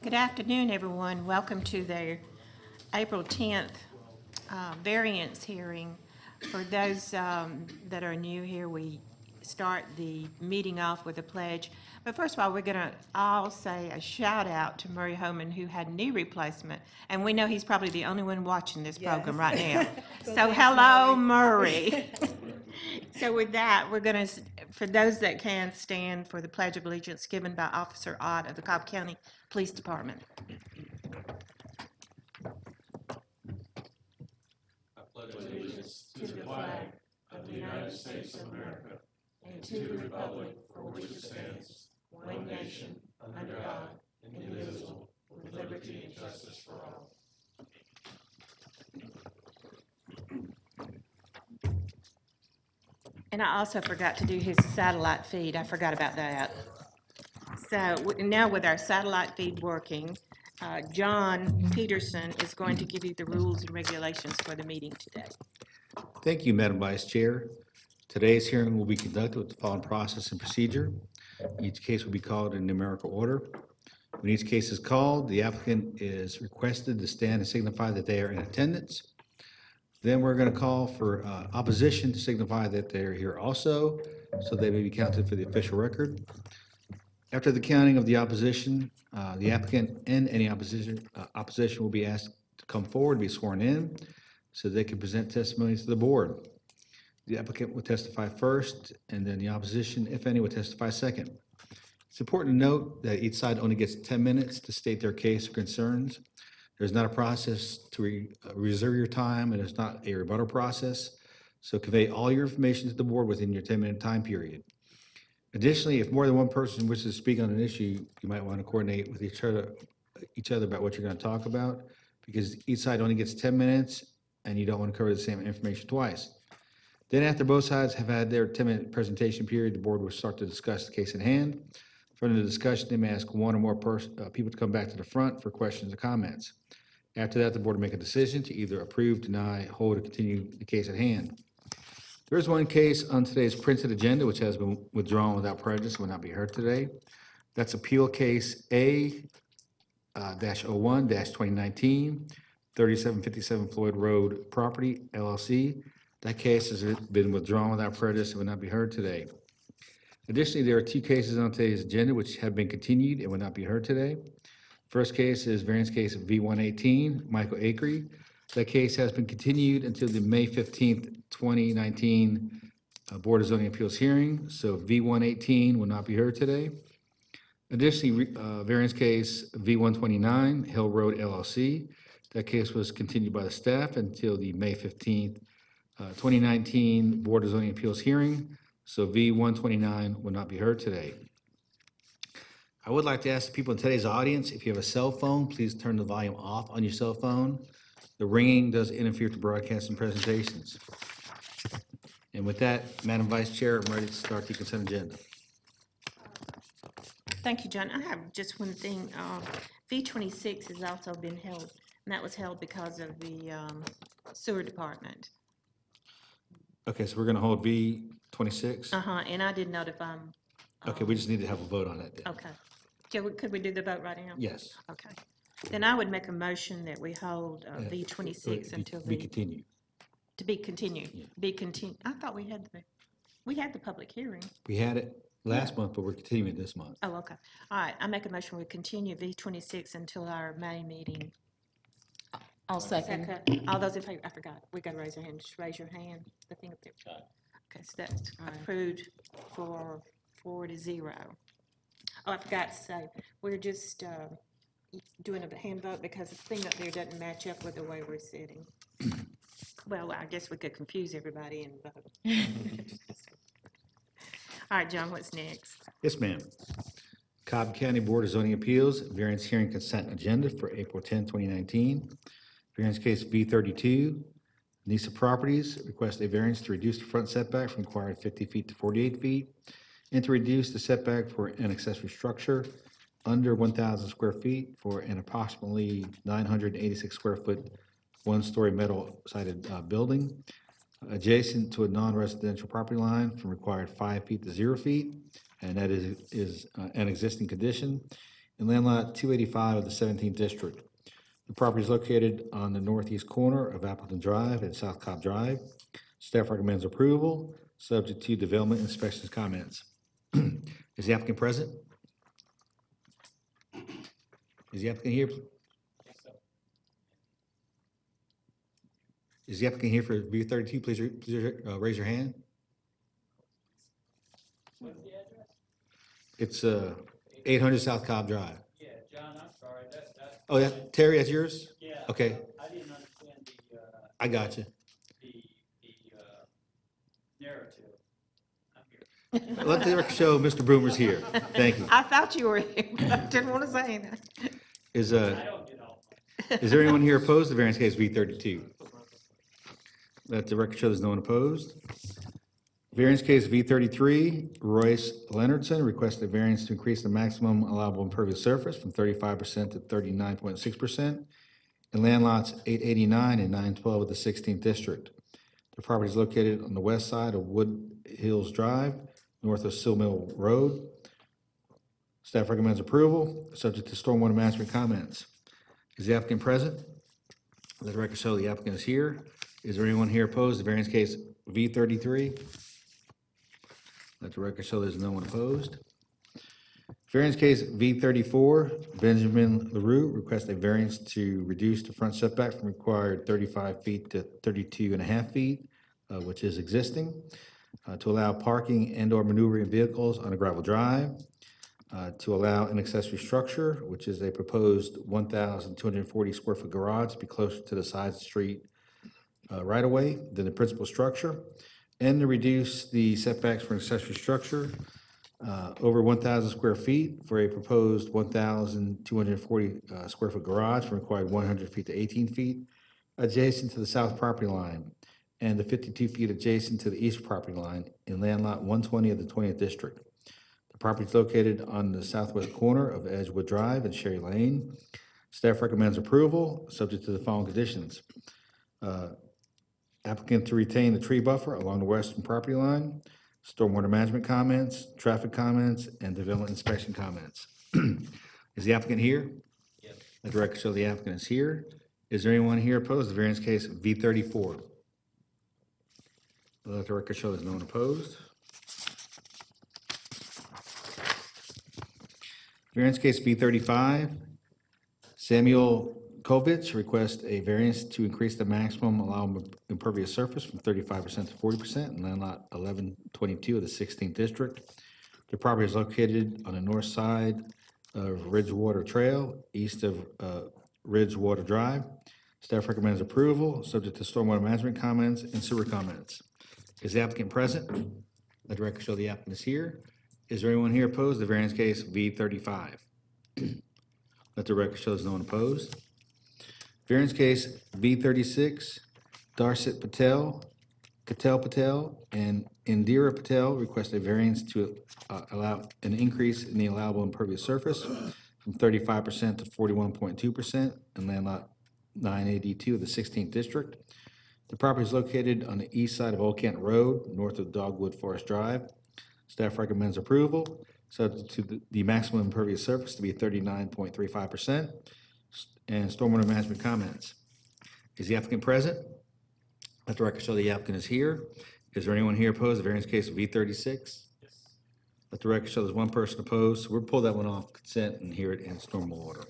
Good afternoon, everyone. Welcome to the April 10th variance hearing. For those that are new here, we start the meeting off with a pledge. But first of all, we're going to all say a shout out to Murray Homan, who had knee replacement. And we know he's probably the only one watching this program right now. So hello, Murray. So with that, we're going to, for those that can, stand for the Pledge of Allegiance given by Officer Ott of the Cobb County Police Department. I pledge allegiance to the flag of the United States of America and to the republic for which it stands, one nation, under God, indivisible, with liberty and justice for all. And I also forgot to do his satellite feed. I forgot about that. So now with our satellite feed working, John Peterson is going to give you the rules and regulations for the meeting today. Thank you, Madam Vice Chair. Today's hearing will be conducted with the following process and procedure. Each case will be called in numerical order. When each case is called, the applicant is requested to stand and signify that they are in attendance. Then we're going to call for opposition to signify that they're here also, so they may be counted for the official record. After the counting of the opposition, the applicant and any opposition will be asked to come forward, be sworn in, so they can present testimony to the board. The applicant will testify first, and then the opposition, if any, will testify second. It's important to note that each side only gets 10 minutes to state their case or concerns. There's not a process to reserve your time, and it's not a rebuttal process. So convey all your information to the board within your 10-minute time period. Additionally, if more than one person wishes to speak on an issue, you might want to coordinate with each other about what you're going to talk about, because each side only gets 10 minutes, and you don't want to cover the same information twice. Then after both sides have had their 10-minute presentation period, the board will start to discuss the case in hand. From the discussion, they may ask one or more people to come back to the front for questions or comments. After that, the board will make a decision to either approve, deny, hold, or continue the case at hand. There is one case on today's printed agenda which has been withdrawn without prejudice and will not be heard today. That's Appeal Case A-01-2019, 3757 Floyd Road Property, LLC. That case has been withdrawn without prejudice and will not be heard today. Additionally, there are two cases on today's agenda which have been continued and will not be heard today. First case is variance case V118, Michael Acree. That case has been continued until the May 15th, 2019 Board of Zoning Appeals hearing, so V118 will not be heard today. Additionally, variance case V129, Hill Road LLC. That case was continued by the staff until the May 15th, 2019 Board of Zoning Appeals hearing, so V129 will not be heard today. I would like to ask the people in today's audience, if you have a cell phone, please turn the volume off on your cell phone. The ringing does interfere with broadcasts and presentations. And with that, Madam Vice Chair, I'm ready to start the consent agenda. Thank you, John. I have just one thing. V26 has also been held, and that was held because of the sewer department. Okay, so we're going to hold V26? And I did notify them. Okay, we just need to have a vote on it then. Okay. Could we do the vote right now? Yes. Okay. Then I would make a motion that we hold V26 until Be continued. to be continued. Yeah. Be continued. I thought we had the public hearing. We had it last month, but we're continuing this month. Oh, okay. All right. I make a motion we continue V26 until our May meeting. I'll second. All those in favor, I forgot. We got to raise our hand. Just raise your hand. The thing up there. Okay, so that's approved for 4-0. Oh, I forgot to say, we're just doing a hand vote because the thing up there doesn't match up with the way we're sitting. Well, I guess we could confuse everybody and vote. All right, John, what's next? Yes, ma'am. Cobb County Board of Zoning Appeals, variance hearing consent agenda for April 10, 2019. Variance case V32, Nisa Properties request a variance to reduce the front setback from required 50 feet to 48 feet and to reduce the setback for an accessory structure under 1,000 square feet for an approximately 986 square foot, one-story metal-sided building adjacent to a non-residential property line from required 5 feet to 0 feet, and that is an existing condition. in land lot 285 of the 17th District. The property is located on the northeast corner of Appleton Drive and South Cobb Drive. Staff recommends approval, subject to development inspections comments. Is the applicant present? Is the applicant here? Is the applicant here for view 32? Please raise your hand. It's 800 South Cobb Drive. Yeah, John, I'm sorry, that's. Oh, that, Terry, that's yours? Yeah. Okay, I didn't understand I got you. the narrative. I'm here. Let the record show Mr. Boomer's here. Thank you. I thought you were here, but I didn't want to say anything. Is, I don't get off. is there anyone here opposed to variance case V32? Let the record show there's no one opposed. Variance case V33, Royce Leonardson requested a variance to increase the maximum allowable impervious surface from 35% to 39.6% in land lots 889 and 912 of the 16th District. The property is located on the west side of Wood Hills Drive, north of Sill Mill Road. Staff recommends approval, subject to stormwater management comments. Is the applicant present? Let the record show the applicant is here. Is there anyone here opposed to variance case V33? Let the record show there's no one opposed. Variance case V34, Benjamin LaRue requests a variance to reduce the front setback from required 35 feet to 32.5 feet, which is existing, to allow parking and/or maneuvering vehicles on a gravel drive, to allow an accessory structure, which is a proposed 1,240 square foot garage to be closer to the side of the street right away than the principal structure, and to reduce the setbacks for an accessory structure over 1,000 square feet for a proposed 1,240 square foot garage from required 100 feet to 18 feet adjacent to the south property line, and the 52 feet adjacent to the east property line in land lot 120 of the 20th District. The property is located on the southwest corner of Edgewood Drive and Sherry Lane. Staff recommends approval, subject to the following conditions. Applicant to retain the tree buffer along the western property line, stormwater management comments, traffic comments, and development inspection comments. Is the applicant here? Yes. Let the record show the applicant is here. Is there anyone here opposed to variance case V34? Let the record show there's no one opposed. Variance case V35, Samuel Kovich requests a variance to increase the maximum allowable impervious surface from 35% to 40% in land lot 1122 of the 16th District. The property is located on the north side of Ridgewater Trail, east of Ridgewater Drive. Staff recommends approval, subject to stormwater management comments and sewer comments. Is the applicant present? Let the record show the applicant is here. Is there anyone here opposed to variance case V35? Let the record show there's no one opposed. Variance case V36, Darsit Patel, Katel Patel, and Indira Patel request a variance to allow an increase in the allowable impervious surface from 35% to 41.2% in land lot 982 of the 16th District. The property is located on the east side of Old Kent Road, north of Dogwood Forest Drive. Staff recommends approval, subject to the maximum impervious surface to be 39.35%, and stormwater management comments. Is the applicant present? Let the record show the applicant is here. Is there anyone here opposed to variance case V36? Yes. Let the record show there's one person opposed. So we'll pull that one off consent and hear it in stormwater order.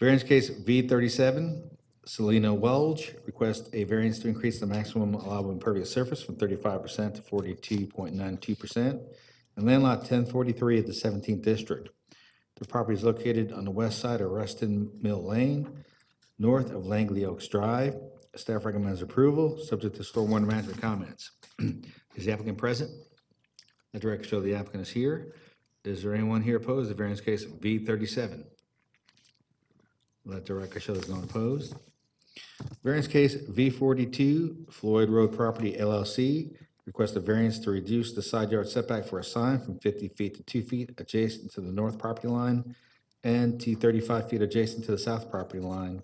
Variance case V37, Selena Welch requests a variance to increase the maximum allowable impervious surface from 35% to 42.92% in land lot 1043 of the 17th District. The property is located on the west side of Rustin Mill Lane, north of Langley Oaks Drive. Staff recommends approval, subject to stormwater management comments. Is the applicant present? Let the record show the applicant is here. Is there anyone here opposed to variance case V37? Let the record show there's no one opposed. Variance case V42, Floyd Road Property LLC, request a variance to reduce the side yard setback for a sign from 50 feet to 2 feet adjacent to the north property line and to 35 feet adjacent to the south property line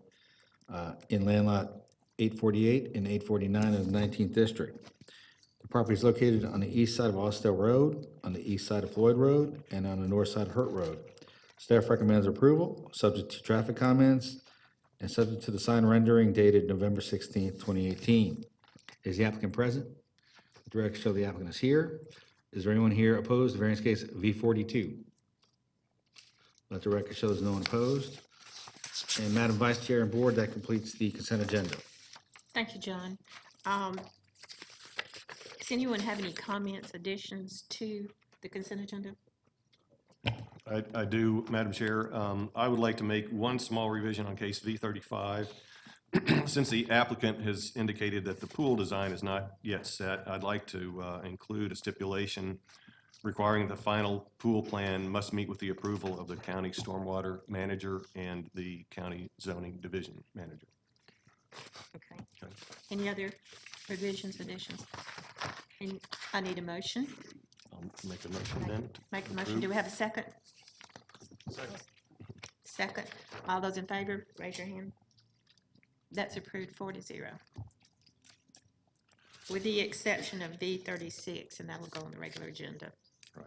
in land lot 848 and 849 of the 19th District. The property is located on the east side of Austell Road, on the east side of Floyd Road, and on the north side of Hurt Road. Staff recommends approval, subject to traffic comments, and subject to the sign rendering dated November 16th, 2018. Is the applicant present? The director show the applicant is here. Is there anyone here opposed to variance case V42? Let the record show there's no one opposed. And Madam Vice Chair and Board, that completes the consent agenda. Thank you, John. Does anyone have any comments, additions to the consent agenda? I do, Madam Chair. I would like to make one small revision on case V35. Since the applicant has indicated that the pool design is not yet set, I'd like to include a stipulation requiring the final pool plan must meet with the approval of the county stormwater manager and the county zoning division manager. Okay. Any other revisions, additions? And I need a motion. I'll make a motion then. Make a motion. Do we have a second? Second. All those in favor, raise your hand. That's approved 4-0. With the exception of V36, and that will go on the regular agenda. Right.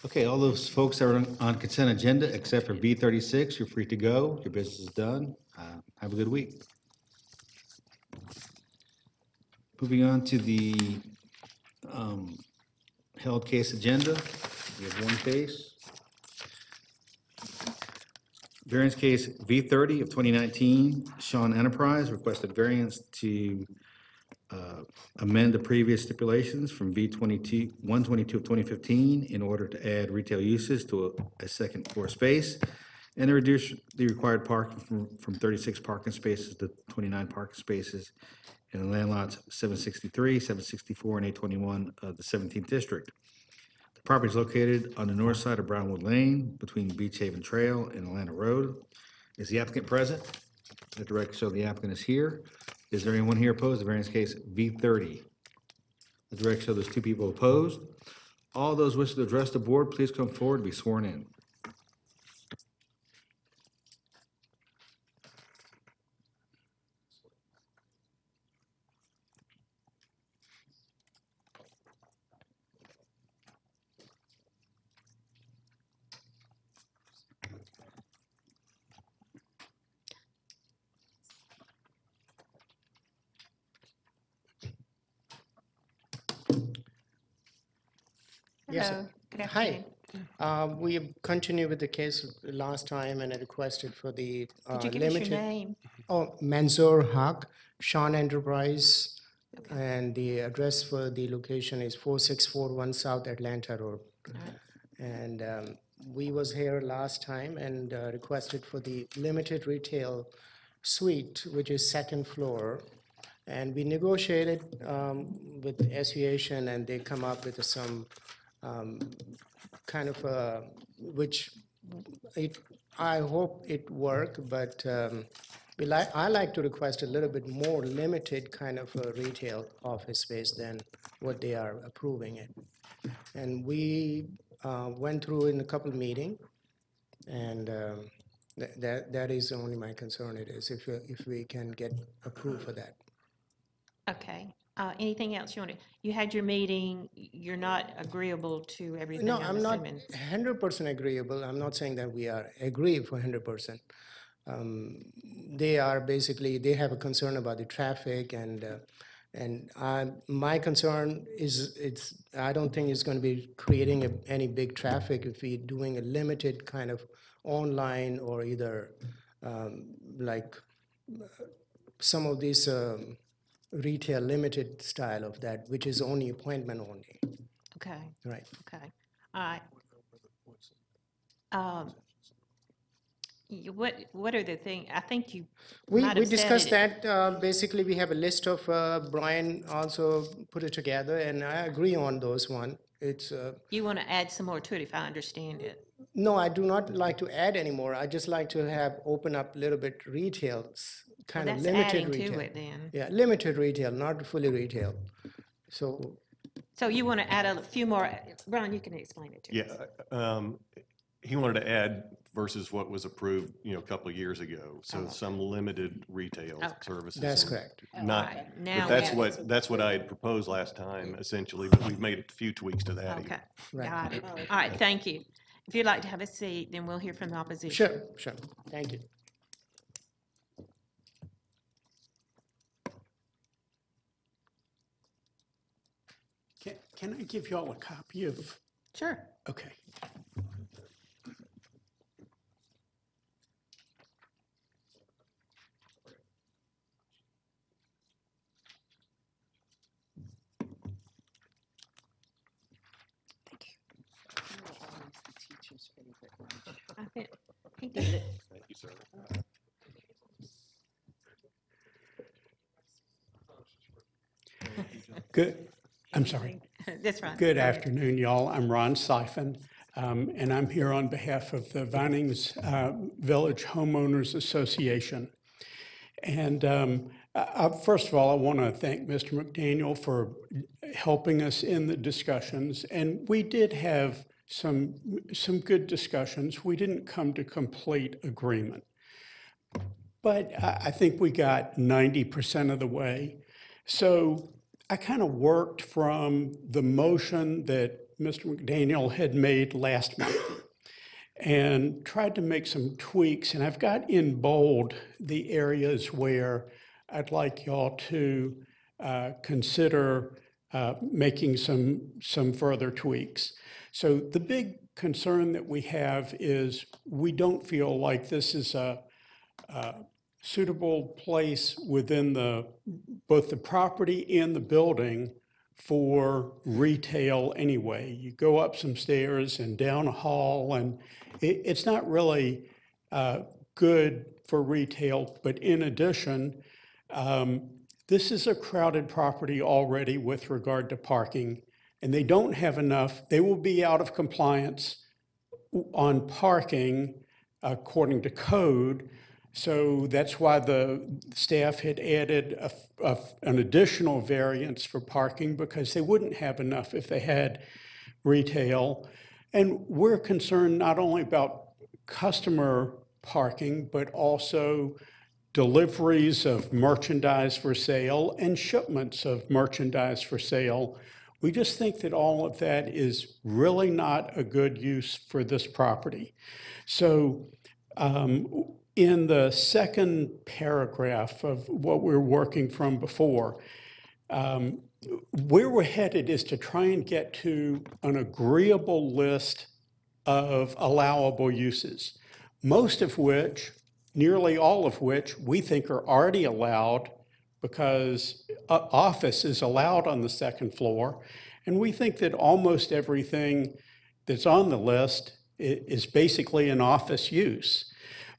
Okay, all those folks that are on consent agenda, except for V36, you're free to go. Your business is done. Have a good week. Moving on to the held case agenda. We have one case. Variance case V30 of 2019, Sean Enterprise requested variance to amend the previous stipulations from V22, 122 of 2015 in order to add retail uses to a second floor space and to reduce the required parking from 36 parking spaces to 29 parking spaces in the land lots 763, 764, and 821 of the 17th district. The property is located on the north side of Brownwood Lane between Beach Haven Trail and Atlanta Road. Is the applicant present? Let the record show the applicant is here. Is there anyone here opposed to variance case V30? Let the record show there's two people opposed. All those wishing to address the board, please come forward and be sworn in. Yes, Hello. Good Hi. afternoon. We continue with the case last time, and I requested for the Could you give us your limited. name? Oh, Mansoor Haq, Sean Enterprise, and the address for the location is 4641 South Atlanta Road. And we was here last time and requested for the limited retail suite, which is second floor. And we negotiated with the association, and they come up with some kind of which I hope it work, but I like to request a little bit more limited kind of a retail office space than what they are approving it. And we went through in a couple of meetings, and that is only my concern. It is if we can get approved for that. Okay. Anything else you want to, you had your meeting, you're not agreeable to everything, No, I'm I'm not assuming. 100% agreeable. I'm not saying that we are agree for 100%. They are basically, they have a concern about the traffic, and my concern is I don't think it's going to be creating any big traffic if we're doing a limited kind of online or either like some of these retail limited style of that, which is only appointment only, Okay, right? okay. All right. What are the things, I think you We might have said discussed it. that. Basically, we have a list of, Brian also put it together, and I agree on those one. It's, You want to add some more to it if I understand it. no, I do not like to add anymore. I just like to have, open up a little bit retails, kind of That's limited adding retail. to it then. Yeah, limited retail, not fully retail. So, So you want to add a few more, Brian, you can explain it to us. Yeah, he wanted to add versus what was approved, a couple of years ago. So some limited retail Okay. services. That's and correct. Not, Alright, now but we have- that's what I had proposed last time, essentially, but we've made a few tweaks to that. Okay, Right. got it. All right, thank you. If you'd like to have a seat, then we'll hear from the opposition. Sure, sure. Thank you. Can I give you all a copy of, Sure. okay. I think he did it. Thank you, sir. Good, I'm sorry. That's right. Good afternoon, y'all. I'm Ron Siphon, and I'm here on behalf of the Vinings Village Homeowners Association. And first of all, I want to thank Mr. McDaniel for helping us in the discussions. And we did have some good discussions. We didn't come to complete agreement. But I think we got 90% of the way. So I kind of worked from the motion that Mr. McDaniel had made last month and tried to make some tweaks. And I've got in bold the areas where I'd like y'all to consider making some further tweaks. So the big concern that we have is we don't feel like this is a suitable place within both the property and the building for retail anyway. You go up some stairs and down a hall, and it's not really good for retail. But in addition, this is a crowded property already with regard to parking, and they don't have enough. They will be out of compliance on parking according to code. So that's why the staff had added an additional variance for parking, because they wouldn't have enough if they had retail. And we're concerned not only about customer parking, but also deliveries of merchandise for sale and shipments of merchandise for sale. We just think that all of that is really not a good use for this property. So in the second paragraph of what we're working from before, where we're headed is to try and get to an agreeable list of allowable uses, most of which, nearly all of which, we think are already allowed because office is allowed on the second floor. And we think that almost everything that's on the list is basically an office use.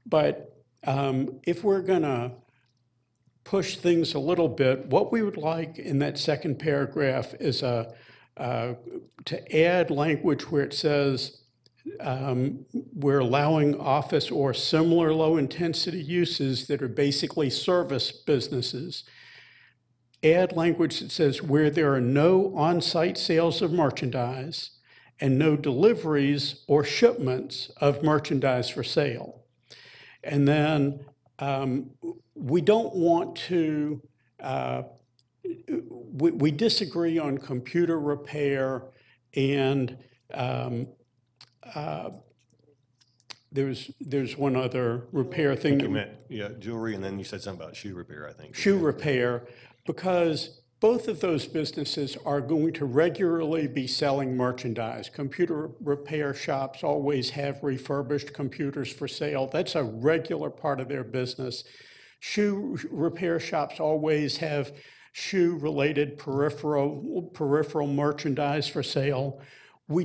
But if we're going to push things a little bit, what we would like in that second paragraph is to add language where it says we're allowing office or similar low-intensity uses that are basically service businesses. Add language that says where there are no on-site sales of merchandise and no deliveries or shipments of merchandise for sale. And then we don't want to, we disagree on computer repair and there's one other repair thing. You meant, jewelry, and then you said something about shoe repair, I think. Shoe repair, because both of those businesses are going to regularly be selling merchandise. Computer repair shops always have refurbished computers for sale. That's a regular part of their business. Shoe repair shops always have shoe-related peripheral merchandise for sale. We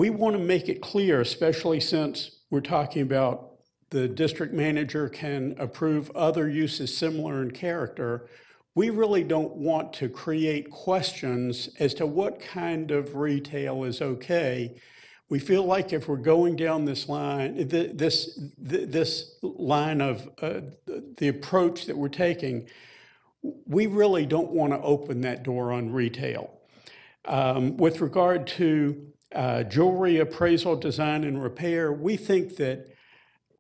want to make it clear, especially since we're talking about the district manager can approve other uses similar in character. We really don't want to create questions as to what kind of retail is okay. We feel like if we're going down this line, this line of the approach that we're taking, we really don't want to open that door on retail. With regard to jewelry appraisal, design, and repair, we think that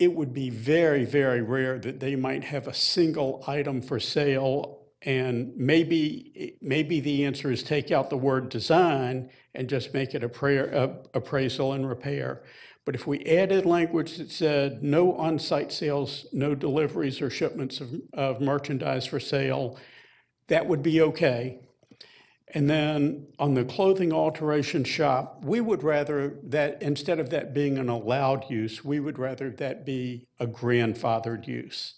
it would be very, very rare that they might have a single item for sale. And maybe the answer is take out the word design and just make it appraisal and repair. But if we added language that said no on-site sales, no deliveries or shipments of merchandise for sale, that would be okay. And then on the clothing alteration shop, we would rather that, instead of that being an allowed use, we would rather that be a grandfathered use.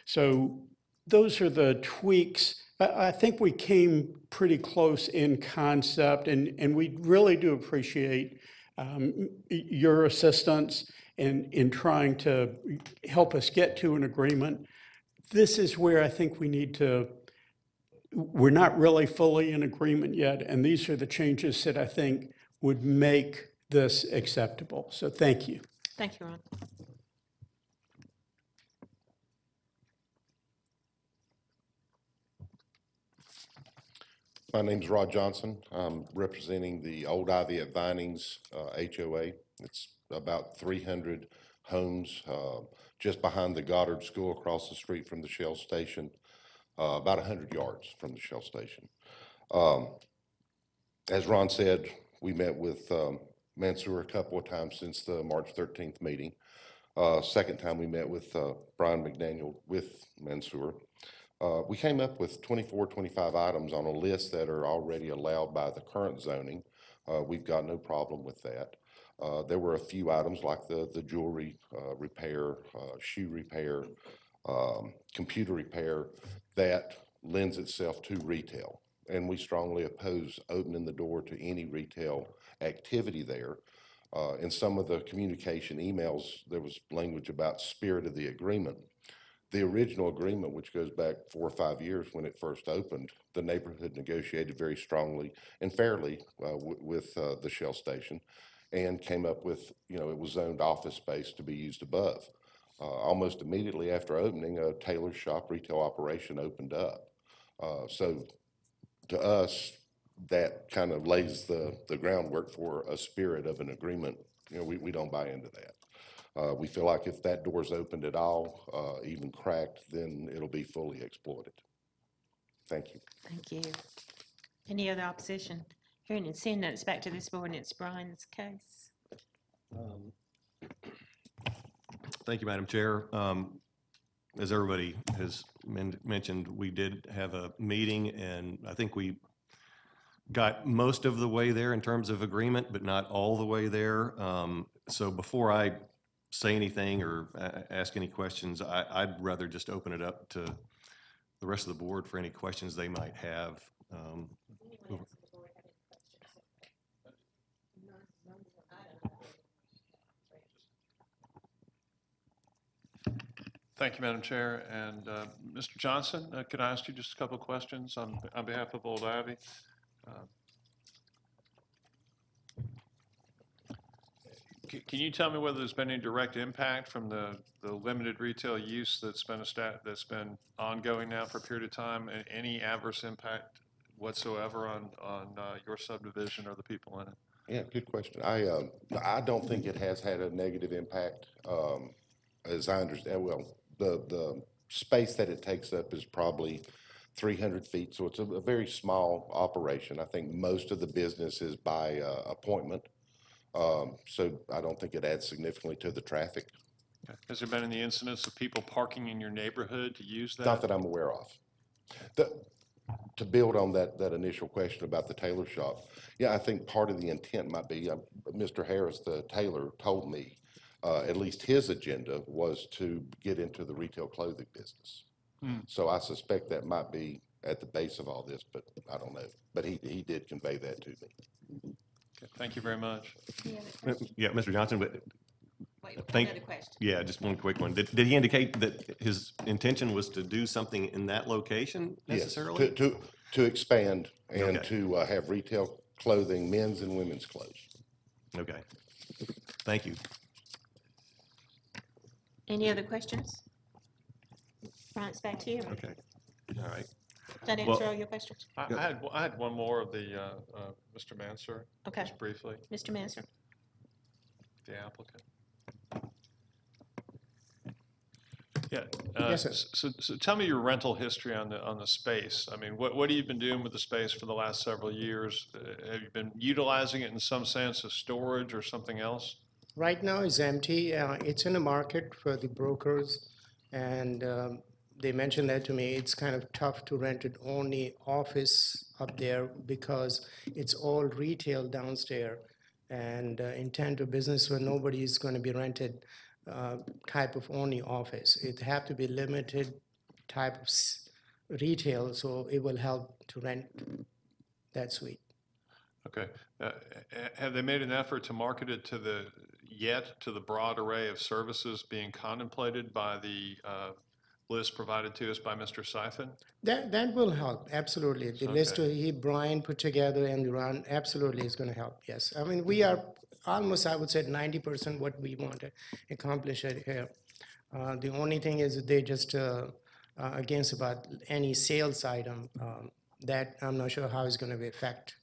So those are the tweaks. I think we came pretty close in concept, and we really do appreciate your assistance in trying to help us get to an agreement. This is where I think we're not really fully in agreement yet, and these are the changes that I think would make this acceptable. So thank you. Thank you, Ron. My name's Rod Johnson. I'm representing the Old Ivy at Vinings HOA. It's about 300 homes just behind the Goddard School across the street from the Shell station, about 100 yards from the Shell station. As Ron said, we met with Mansour a couple of times since the March 13th meeting. Second time we met with Brian McDaniel with Mansour. We came up with 24, 25 items on a list that are already allowed by the current zoning. We've got no problem with that. There were a few items like the jewelry repair, shoe repair, computer repair that lends itself to retail. And we strongly oppose opening the door to any retail activity there. In some of the communication emails, there was language about spirit of the agreement. The original agreement, which goes back 4 or 5 years when it first opened, the neighborhood negotiated very strongly and fairly with the Shell station and came up with, it was zoned office space to be used above. Almost immediately after opening, a tailor shop retail operation opened up. So to us, that kind of lays the groundwork for a spirit of an agreement. We don't buy into that. We feel like if that door's opened at all, even cracked, then it'll be fully exploited. Thank you. Thank you. Any other opposition? Hearing and seeing none, it's back to this board, and it's Brian's case. Thank you, Madam Chair. As everybody has mentioned, we did have a meeting, and I think we got most of the way there in terms of agreement, but not all the way there. So before I say anything or ask any questions, I'd rather just open it up to the rest of the board for any questions they might have. Thank you, Madam Chair. And Mr. Johnson, could I ask you just a couple of questions on behalf of Old Ivy? Can you tell me whether there's been any direct impact from the limited retail use that's been ongoing now for a period of time, and any adverse impact whatsoever on your subdivision or the people in it? Yeah, good question. I don't think it has had a negative impact. As I understand, well, the space that it takes up is probably 300 feet, so it's a very small operation. I think most of the business is by appointment, so I don't think it adds significantly to the traffic. Okay. Has there been any incidents of people parking in your neighborhood to use that? Not that I'm aware of. To build on that initial question about the tailor shop, yeah, I think part of the intent might be, Mr. Harris, the tailor, told me at least his agenda was to get into the retail clothing business. So I suspect that might be at the base of all this, but I don't know. But he did convey that to me. Okay. Thank you very much. Yeah, Mr. Johnson, but Wait, Thank- another question. yeah, just one quick one. Did he indicate that his intention was to do something in that location necessarily? Yes, to expand and Okay. to have retail clothing, men's and women's clothes. Okay. Thank you. Any other questions? Brian, it's back to you. Okay. All right. Did that Well- answer all your questions? I had one more of the Mr. Mansour, Okay. just briefly, Mr. Mansur? the applicant. Yeah. Yes, sir. So tell me your rental history on the space. I mean, what have you been doing with the space for the last several years? Have you been utilizing it in some sense as storage or something else? Right now it's empty. It's in the market for the brokers, and they mentioned that to me. It's kind of tough to rent it only office up there because it's all retail downstairs, and intent to business where nobody is going to be rented type of only office. It have to be limited type of retail, so it will help to rent that suite. Okay. Have they made an effort to market it to the broad array of services being contemplated by the list provided to us by Mr. Siphon? That will help, absolutely. The list Brian put together and Ron absolutely is going to help, yes. I mean, we are almost, I would say, 90% what we want to accomplish it here. The only thing is they just against about any sales item that I'm not sure how it's going to be affect.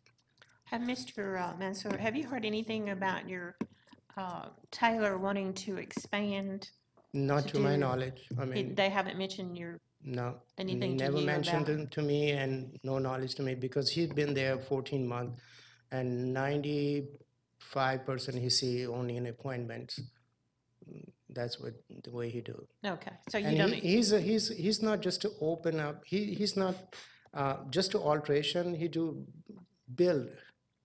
Have Mr. Mansour, have you heard anything about your Taylor wanting to expand? Not to my knowledge. I mean, They haven't mentioned your, no. anything He to never you mentioned about- it to me and no knowledge to me because he's been there 14 months and 95% he see only in appointments. That's what the way he do it. okay, so you And don't, he's not just to open up. He's not just to alteration. He do build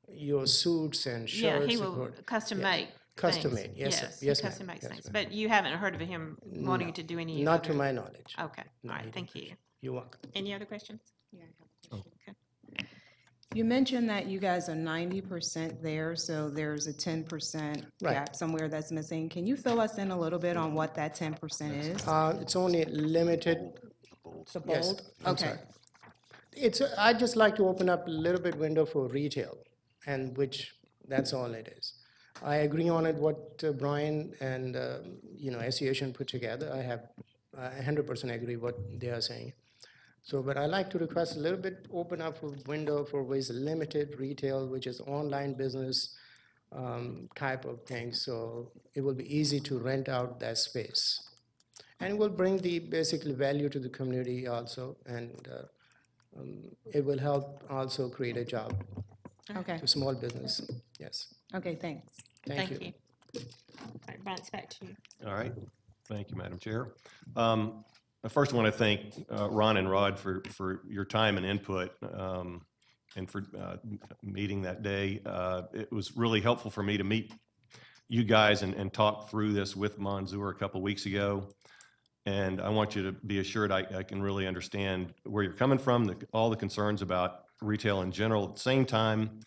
your suits and yeah, shirts. he will custom make Custom things. made, yes, sir. he Yes, ma'am. custom makes Yes, things, ma'am. but you haven't heard of him wanting to do any Not to other- my knowledge. Okay, all he right, didn't thank you. mention. You're welcome. Any other questions? You mentioned that you guys are 90% there, so there's a 10% Right. gap somewhere that's missing. Can you fill us in a little bit on what that 10% is? It's only limited. The Yes, bold? I'm Okay. sorry. I'd just like to open up a little bit window for retail, and which, that's all it is. I agree on it, what Brian and, association put together. I have 100% agree what they are saying. So, but I like to request a little bit, open up a window for ways limited retail, which is online business type of thing. So it will be easy to rent out that space. And it will bring the basically value to the community also, and it will help also create a job Okay, to small business. Yes, okay, thanks. thank you. All right, Brian, it's back to you. All right. Thank you, Madam Chair. First, I want to thank Ron and Rod for your time and input and for meeting that day. It was really helpful for me to meet you guys and talk through this with Mansour a couple weeks ago. And I want you to be assured I can really understand where you're coming from, all the concerns about retail in general. At the same time,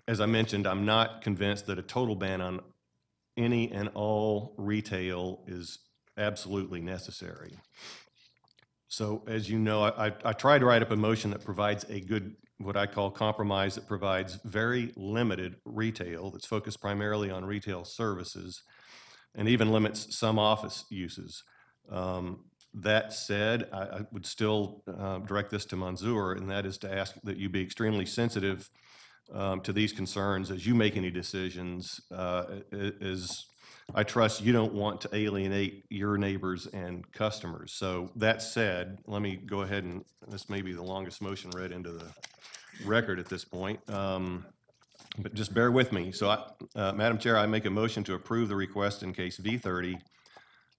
as I mentioned, I'm not convinced that a total ban on any and all retail is absolutely necessary. So as you know, I tried to write up a motion that provides a good, what I call compromise, that provides very limited retail that's focused primarily on retail services and even limits some office uses. That said, I would still direct this to Mansour, and that is to ask that you be extremely sensitive to these concerns as you make any decisions, as I trust you don't want to alienate your neighbors and customers. So that said, let me go ahead and, this may be the longest motion read into the record at this point, but just bear with me. So Madam Chair, I make a motion to approve the request in case V30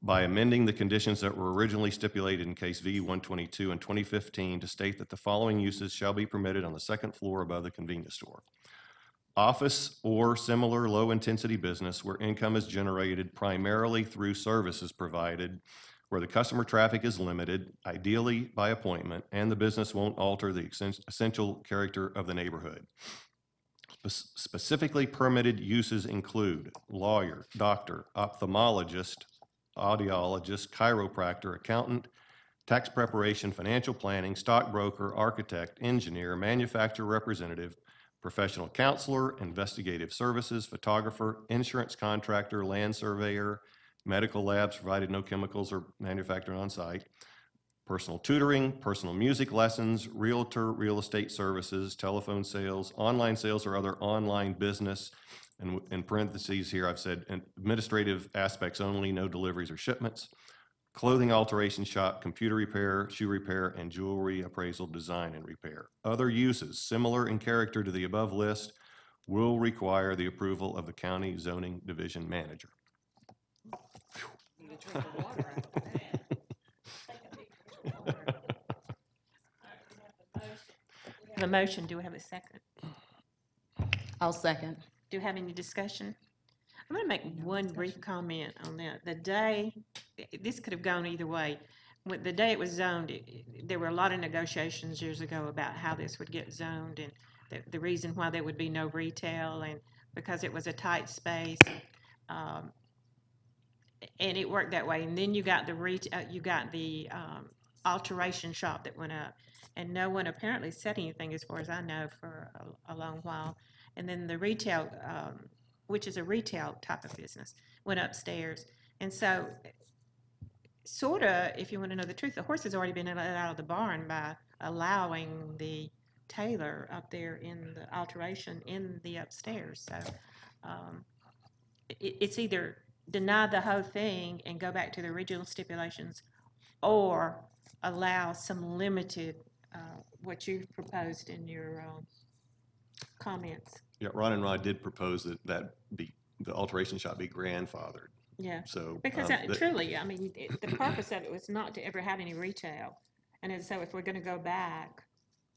by amending the conditions that were originally stipulated in case V122 in 2015 to state that the following uses shall be permitted on the second floor above the convenience store. Office or similar low-intensity business where income is generated primarily through services provided, where the customer traffic is limited, ideally by appointment, and the business won't alter the essential character of the neighborhood. Specifically permitted uses include lawyer, doctor, ophthalmologist, audiologist, chiropractor, accountant, tax preparation, financial planning, stockbroker, architect, engineer, manufacturer representative, professional counselor, investigative services, photographer, insurance contractor, land surveyor, medical labs provided no chemicals are manufactured on site, personal tutoring, personal music lessons, realtor, real estate services, telephone sales, online sales or other online business. And in parentheses here, I've said administrative aspects only, no deliveries or shipments. clothing alteration shop, computer repair, shoe repair, and jewelry appraisal, design, and repair. Other uses similar in character to the above list will require the approval of the county zoning division manager. The motion, do we have a second? I'll second. Do you have any discussion? I'm going to make one brief comment on that. The day, this could have gone either way. When the day it was zoned, there were a lot of negotiations years ago about how this would get zoned and the reason why there would be no retail and because it was a tight space. And it worked that way. And then you got the alteration shop that went up. And no one apparently said anything, as far as I know, for a long while. And then the retail, which is a retail type of business, went upstairs. And so, sort of, if you want to know the truth, the horse has already been let out of the barn by allowing the tailor up there in the alteration in the upstairs. So, it's either deny the whole thing and go back to the original stipulations, or allow some limited, what you proposed in your comments. Yeah, Ron and Rod did propose that the alteration shop be grandfathered. Yeah, So because truly, I mean, the purpose of it was not to ever have any retail. And so if we're going to go back,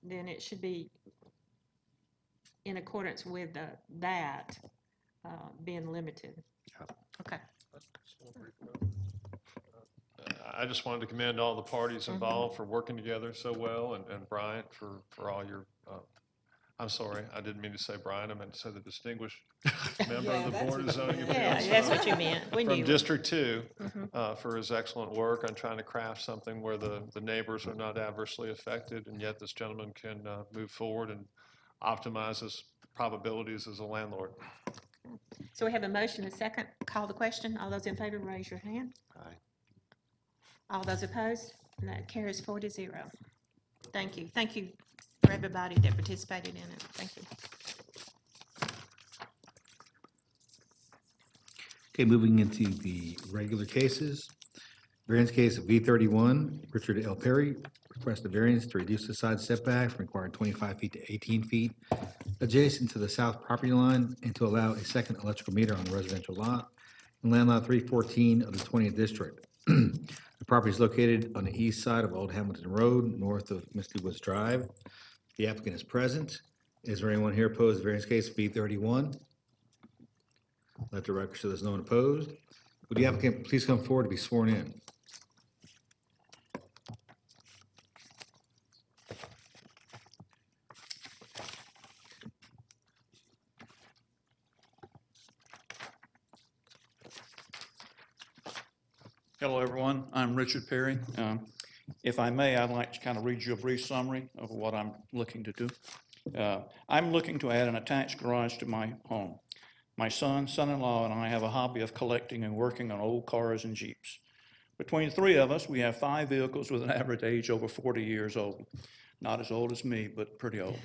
then it should be in accordance with that being limited. Yeah. Okay. I just wanted to commend all the parties involved for working together so well, and Bryant for all your, I'm sorry, I didn't mean to say Bryant, I meant to say the distinguished member of the Board of Zoning Appeals. Yeah, that's what you meant. We From knew. District 2, for his excellent work on trying to craft something where the neighbors are not adversely affected, and yet this gentleman can move forward and optimize his probabilities as a landlord. So we have a motion, a second. Call the question. All those in favor, raise your hand. Aye. All those opposed? And that carries 4-0. Thank you. Thank you for everybody that participated in it. Thank you. Okay, moving into the regular cases. Variance case of V31, Richard L. Perry requests a variance to reduce the side setback from required 25 feet to 18 feet adjacent to the south property line and to allow a second electrical meter on the residential lot in land lot 314 of the 20th district. The property is located on the east side of Old Hamilton Road, north of Misty Woods Drive. The applicant is present. Is there anyone here opposed to variance case V31? Let the record show there's no one opposed. Would the applicant please come forward to be sworn in? Hello, everyone. I'm Richard Perry. If I may, I'd like to kind of read you a brief summary of what I'm looking to do. I'm looking to add an attached garage to my home. My son-in-law, and I have a hobby of collecting and working on old cars and Jeeps. Between the three of us, we have 5 vehicles with an average age over 40 years old. Not as old as me, but pretty old.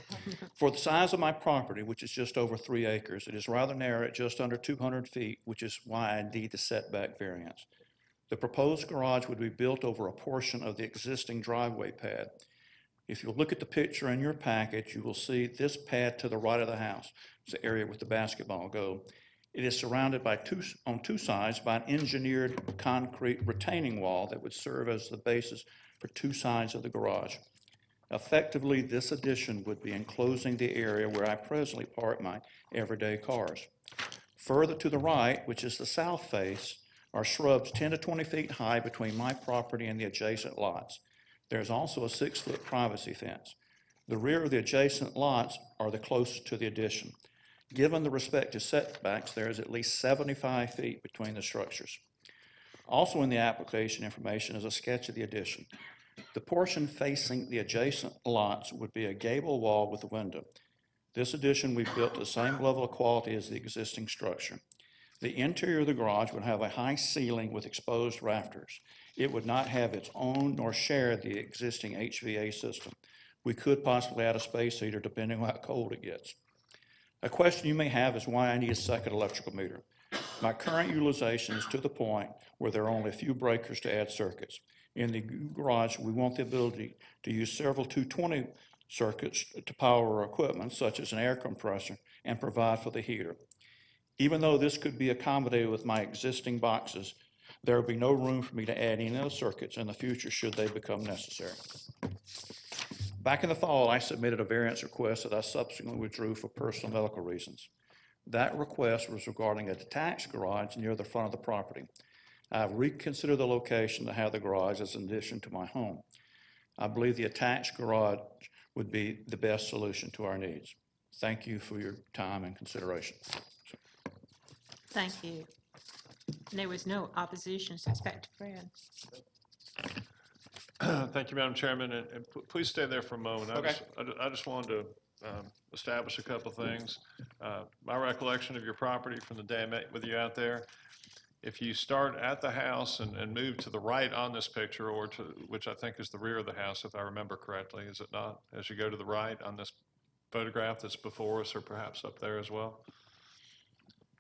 For the size of my property, which is just over 3 acres, it is rather narrow at just under 200 feet, which is why I need the setback variance. The proposed garage would be built over a portion of the existing driveway pad. If you look at the picture in your package, you will see this pad to the right of the house. It's the area with the basketball goal. It is surrounded by on two sides by an engineered concrete retaining wall that would serve as the basis for 2 sides of the garage. Effectively, this addition would be enclosing the area where I presently park my everyday cars. Further to the right, which is the south face, are shrubs 10 to 20 feet high between my property and the adjacent lots. There's also a 6-foot privacy fence. The rear of the adjacent lots are the closest to the addition. Given the respective setbacks, there is at least 75 feet between the structures. Also in the application information is a sketch of the addition. The portion facing the adjacent lots would be a gable wall with a window. This addition we built to the same level of quality as the existing structure. The interior of the garage would have a high ceiling with exposed rafters. It would not have its own nor share the existing HVA system. We could possibly add a space heater depending on how cold it gets. A question you may have is why I need a second electrical meter. My current utilization is to the point where there are only a few breakers to add circuits. In the garage, we want the ability to use several 220 circuits to power our equipment, such as an air compressor, and provide for the heater. Even though this could be accommodated with my existing boxes, there will be no room for me to add any other circuits in the future should they become necessary. Back in the fall, I submitted a variance request that I subsequently withdrew for personal medical reasons. That request was regarding a detached garage near the front of the property. I have reconsidered the location to have the garage as an addition to my home. I believe the attached garage would be the best solution to our needs. Thank you for your time and consideration. Thank you. There was no opposition, so expect Fred. Thank you, Madam Chairman, and please stay there for a moment. Okay. I just wanted to establish a couple things. My recollection of your property from the day I met with you out there, if you start at the house and move to the right on this picture, or to, which I think is the rear of the house, if I remember correctly, is it not? As you go to the right on this photograph that's before us, or perhaps up there as well?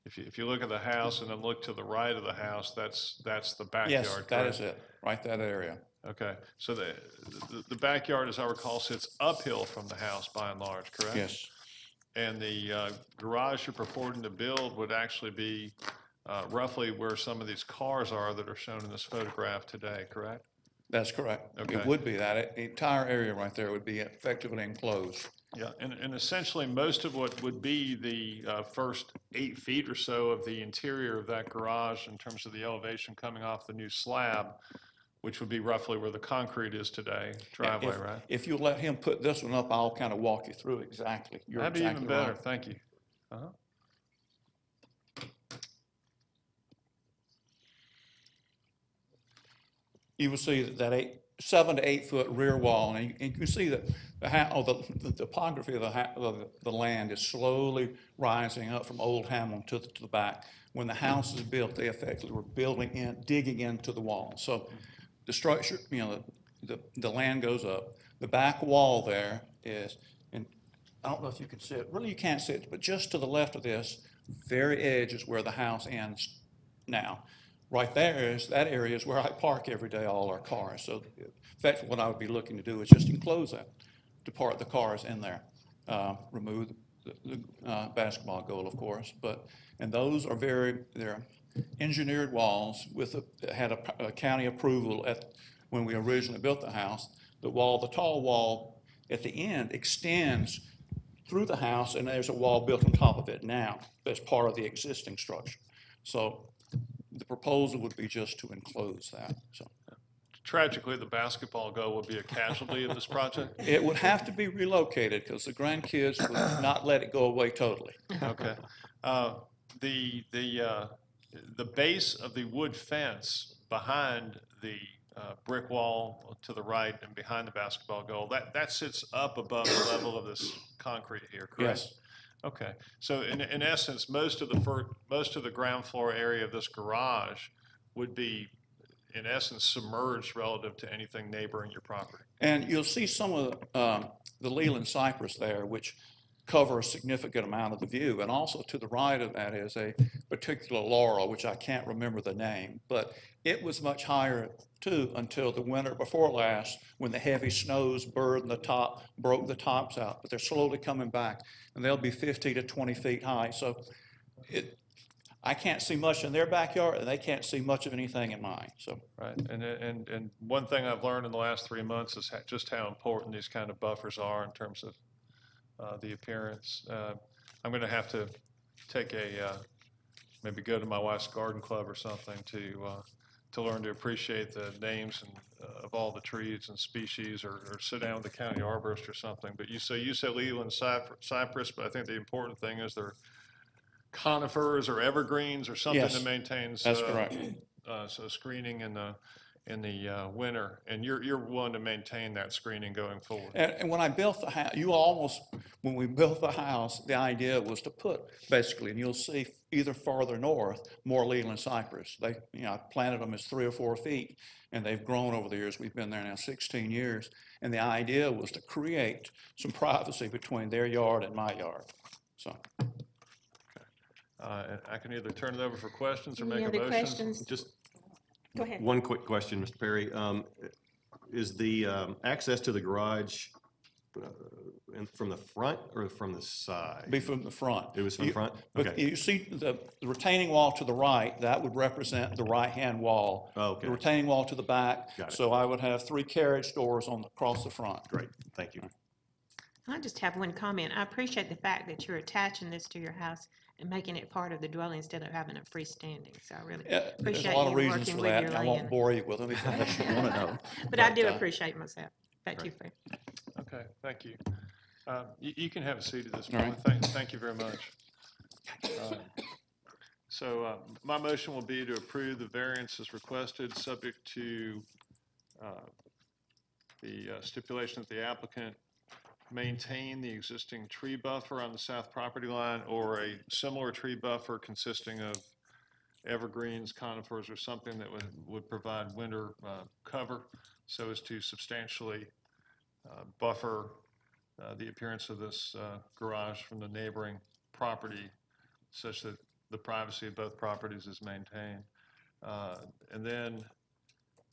If you look at the house and then look to the right of the house, that's the backyard, Yes, correct? that is it, right that area. Okay, so the backyard, as I recall, sits uphill from the house by and large, correct? Yes, And the garage you're purporting to build would actually be roughly where some of these cars are that are shown in this photograph today, correct? that's correct. Okay. It would be that. The entire area right there would be effectively enclosed. Yeah, and essentially, most of what would be the first 8 feet or so of the interior of that garage in terms of the elevation coming off the new slab, which would be roughly where the concrete is today, driveway, right? If you let him put this one up, I'll kind of walk you through exactly. You're That'd be exactly even better, right. thank you. You will see that 7 to 8 foot rear wall, and you can see that the topography of the land is slowly rising up from Old Hamlin to the back. When the house is built, they effectively were digging into the wall. So the structure, the land goes up. The back wall there is, and I don't know if you can see it, really you can't see it, but just to the left of this very edge is where the house ends now. Right there is, that area is where I park every day, all our cars. So in fact, what I would be looking to do is just enclose that, to park the cars in there. Remove the basketball goal, of course, and those are they're engineered walls had a county approval when we originally built the house. The tall wall at the end extends through the house, and there's a wall built on top of it now that's part of the existing structure. So the proposal would be just to enclose that. So Tragically, the basketball goal would be a casualty of this project? it would have to be relocated because the grandkids would not let it go away totally. Okay. The base of the wood fence behind the brick wall to the right and behind the basketball goal, that sits up above the level of this concrete here, correct? Yes. Okay. So in essence, most of the ground floor area of this garage would be, in essence, submerged relative to anything neighboring your property. And you'll see some of the Leland cypress there, which cover a significant amount of the view. And also to the right of that is a particular laurel, which I can't remember the name, but it was much higher too until the winter before last, when the heavy snows broke the tops out. But they're slowly coming back, and they'll be 50 to 20 feet high. So I can't see much in their backyard, and they can't see much of anything in mine. So right, and one thing I've learned in the last 3 months is just how important these kind of buffers are in terms of the appearance. I'm going to have to take maybe go to my wife's garden club or something to learn to appreciate the names of all the trees and species, or sit down with the county arborist or something. But you said Leland cypress, but I think the important thing is they're conifers or evergreens or something Yes, that maintains that's correct. So screening in the winter, and you're willing to maintain that screening going forward. And when I built the house, when we built the house, the idea was to put basically, and you'll see either farther north, more Leland cypress. I planted them as 3 or 4 feet, and they've grown over the years. We've been there now 16 years, and the idea was to create some privacy between their yard and my yard. So. And I can either turn it over for questions or Any make a other motion. questions? Just Go ahead. one quick question, Mr. Perry. Is the access to the garage from the front or from the side? Be from the front. It was from the front? But Okay. you see the retaining wall to the right, that would represent the right-hand wall. Oh, okay. The retaining wall to the back. Got it. So I would have 3 carriage doors across the front. Great, thank you. I just have one comment. I appreciate the fact that you're attaching this to your house and making it part of the dwelling instead of having it freestanding. So I really There's appreciate a lot you of reasons working for with that, your and I won't land. bore you with anything else you want to know. But I do But, appreciate myself. Thank you for. Okay, thank you. You can have a seat at this All point. Thank you very much. So my motion will be to approve the variance as requested, subject to the stipulation that the applicant maintain the existing tree buffer on the south property line or a similar tree buffer consisting of evergreens, conifers, or something that would provide winter cover so as to substantially buffer the appearance of this garage from the neighboring property such that the privacy of both properties is maintained. And then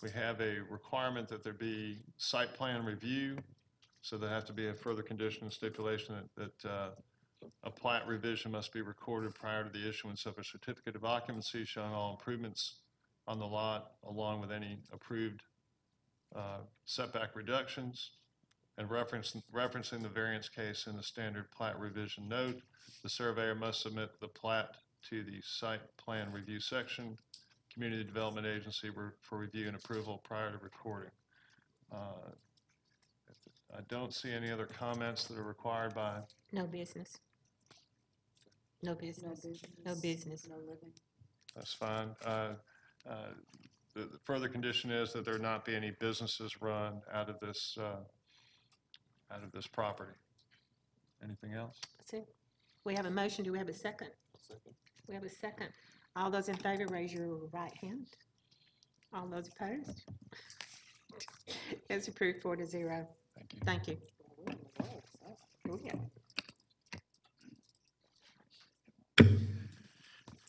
we have a requirement that there be site plan review. So there has to be a further condition and stipulation that a plat revision must be recorded prior to the issuance of a certificate of occupancy showing all improvements on the lot along with any approved setback reductions. And referencing the variance case in the standard plat revision note, the surveyor must submit the plat to the site plan review section, Community Development Agency for review and approval prior to recording. I don't see any other comments that are required by, No business. No business. No business. that's fine. The further condition is that there not be any businesses run out of this property. Anything else? That's it. We have a motion. Do we have a second? We have a second. All those in favor, raise your right hand. All those opposed? It's approved 4-0. Thank you. Thank you. Oh, yeah.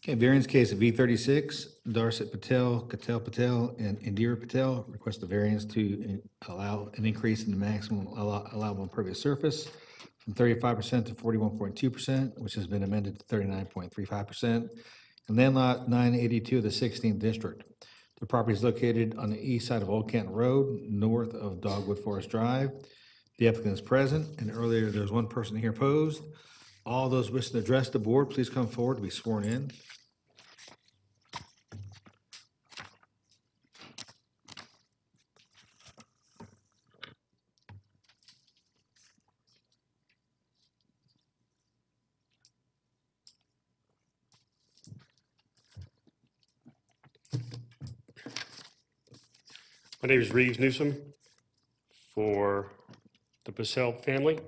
Okay, variance case of V36, Darsit Patel, Katel Patel, and Indira Patel request a variance to allow an increase in the maximum allowable impervious surface from 35% to 41.2%, which has been amended to 39.35%, and land lot 982 of the 16th district. The property is located on the east side of Old Canton Road, north of Dogwood Forest Drive. The applicant is present, and earlier there was one person here opposed. All those wishing to address the board, please come forward to be sworn in. My name is Reeves Newsom for the Purcell family.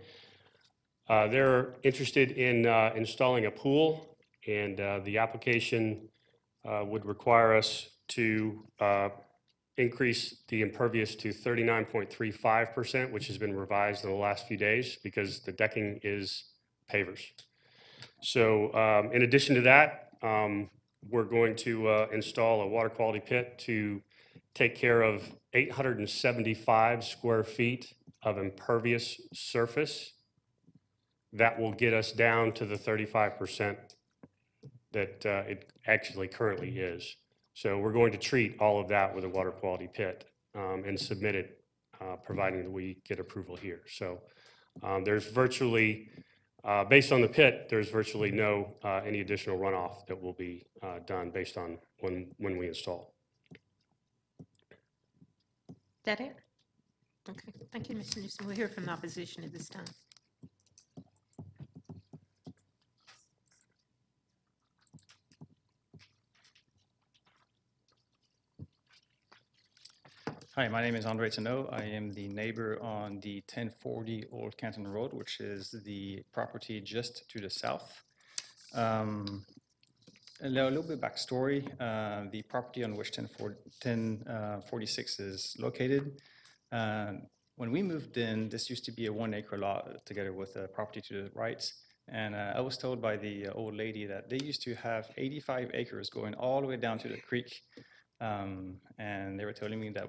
They're interested in installing a pool, and the application would require us to increase the impervious to 39.35%, which has been revised in the last few days because the decking is pavers. So in addition to that, we're going to install a water quality pit to take care of 875 square feet of impervious surface. That will get us down to the 35% that it actually currently is. So we're going to treat all of that with a water quality pit and submit it, providing that we get approval here. So there's virtually, based on the pit, there's virtually no any additional runoff that will be done based on when we install. Is that it? Okay, thank you, Mr. Newsom. We'll hear from the opposition at this time. Hi, my name is Andre Tano. I am the neighbor on the 1040 Old Canton Road, which is the property just to the south. A little bit backstory. The property on which 1046 is located. When we moved in, this used to be a 1 acre lot together with a property to the right. And I was told by the old lady that they used to have 85 acres going all the way down to the creek. And they were telling me that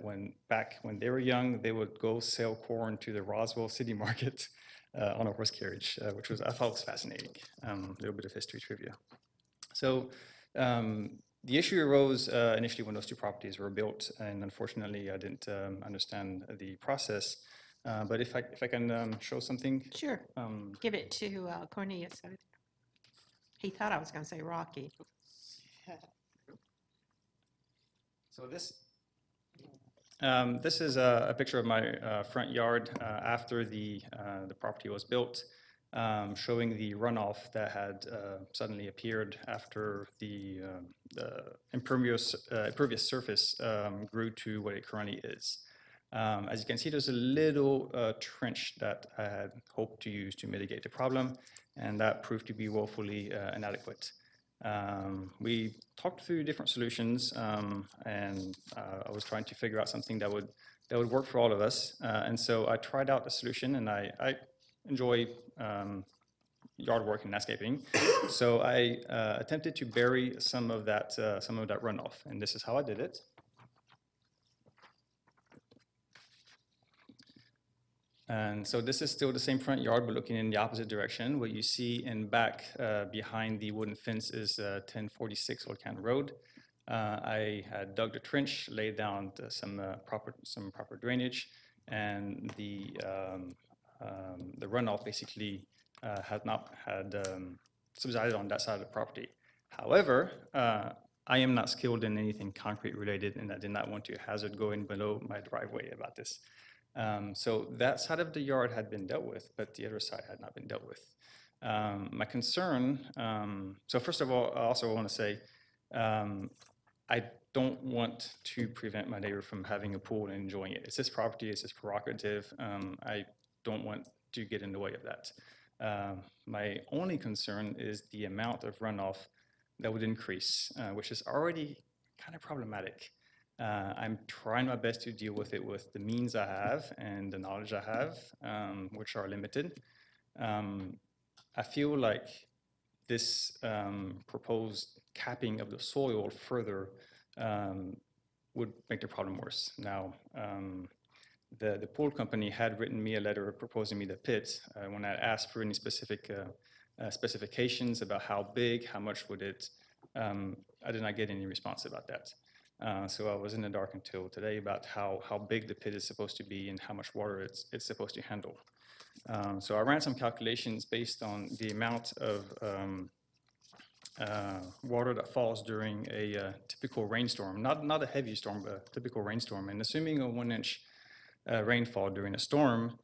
back when they were young, they would go sell corn to the Roswell City Market on a horse carriage, which I thought was fascinating. A little bit of history trivia. So the issue arose initially when those two properties were built, and unfortunately, I didn't understand the process. But if I can show something. Sure. Give it to Cornelius. He thought I was going to say Rocky. So this is a picture of my front yard after the property was built, showing the runoff that had suddenly appeared after the impervious surface grew to what it currently is. As you can see, there's a little trench that I had hoped to use to mitigate the problem, and that proved to be woefully inadequate. We talked through different solutions, and I was trying to figure out something that would work for all of us. And so I tried out a solution, and I enjoy yard work and landscaping. So I attempted to bury some of that runoff, and this is how I did it. And so this is still the same front yard, but looking in the opposite direction. What you see in back behind the wooden fence is 1046 Old Canton Road. I had dug the trench, laid down some proper drainage, and the runoff basically had not subsided on that side of the property. However, I am not skilled in anything concrete related, and I did not want to hazard going below my driveway about this. So that side of the yard had been dealt with, but the other side had not been dealt with. My concern, so first of all, I also want to say, I don't want to prevent my neighbor from having a pool and enjoying it. It's his property, it's his prerogative. I don't want to get in the way of that. My only concern is the amount of runoff that would increase, which is already kind of problematic. I'm trying my best to deal with it with the means I have and the knowledge I have, which are limited. I feel like this proposed capping of the soil further would make the problem worse. Now, the pool company had written me a letter proposing me the pit. When I asked for any specific specifications about how big, how much would it, I did not get any response about that. So I was in the dark until today about how big the pit is supposed to be and how much water it's supposed to handle. So I ran some calculations based on the amount of water that falls during a typical rainstorm, not a heavy storm, but a typical rainstorm. And assuming a 1-inch rainfall during a storm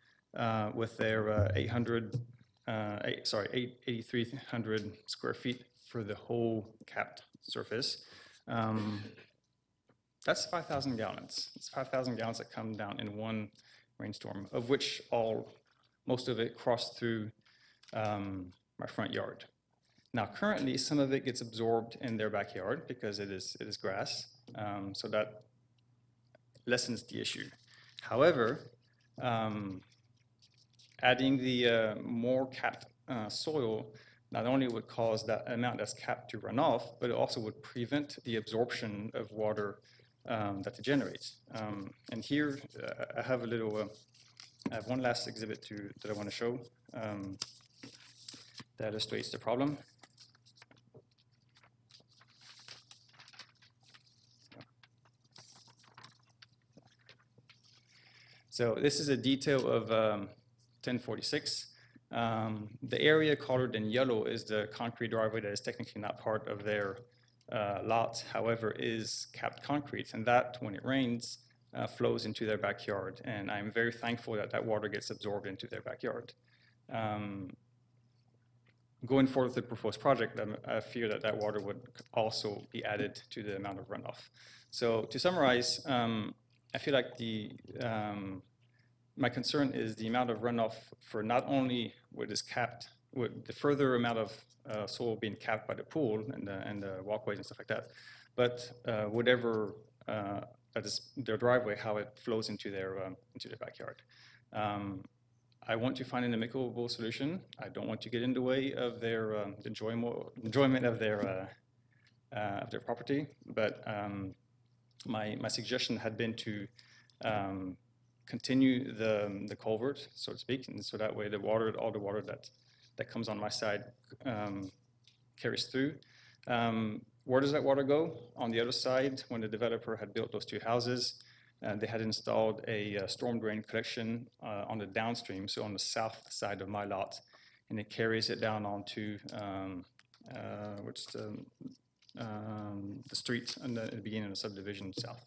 with their 8,300 square feet for the whole capped surface, that's 5,000 gallons. It's 5,000 gallons that come down in one rainstorm, of which most of it crossed through my front yard. Now, currently, some of it gets absorbed in their backyard because it is grass, so that lessens the issue. However, adding the more capped soil not only would cause that amount that's capped to run off, but it also would prevent the absorption of water that it generates. And here I have a little, I have one last exhibit that I want to show that illustrates the problem. So this is a detail of 1046. The area colored in yellow is the concrete driveway that is technically not part of their lot, however, is capped concrete, and that, when it rains, flows into their backyard. And I'm very thankful that that water gets absorbed into their backyard. Going forward with the proposed project, I fear that that water would also be added to the amount of runoff. So to summarize, I feel like my concern is the amount of runoff for not only what is capped, with the further amount of soil being capped by the pool and the walkways and stuff like that, but whatever that is their driveway, how it flows into their backyard. I want to find an amicable solution. I don't want to get in the way of their enjoyment of their property. But my suggestion had been to continue the culvert, so to speak, and so that way all the water that comes on my side carries through. Where does that water go? On the other side, when the developer had built those two houses, they had installed a storm drain collection on the downstream, so on the south side of my lot, and it carries it down onto the street and the beginning of the subdivision south.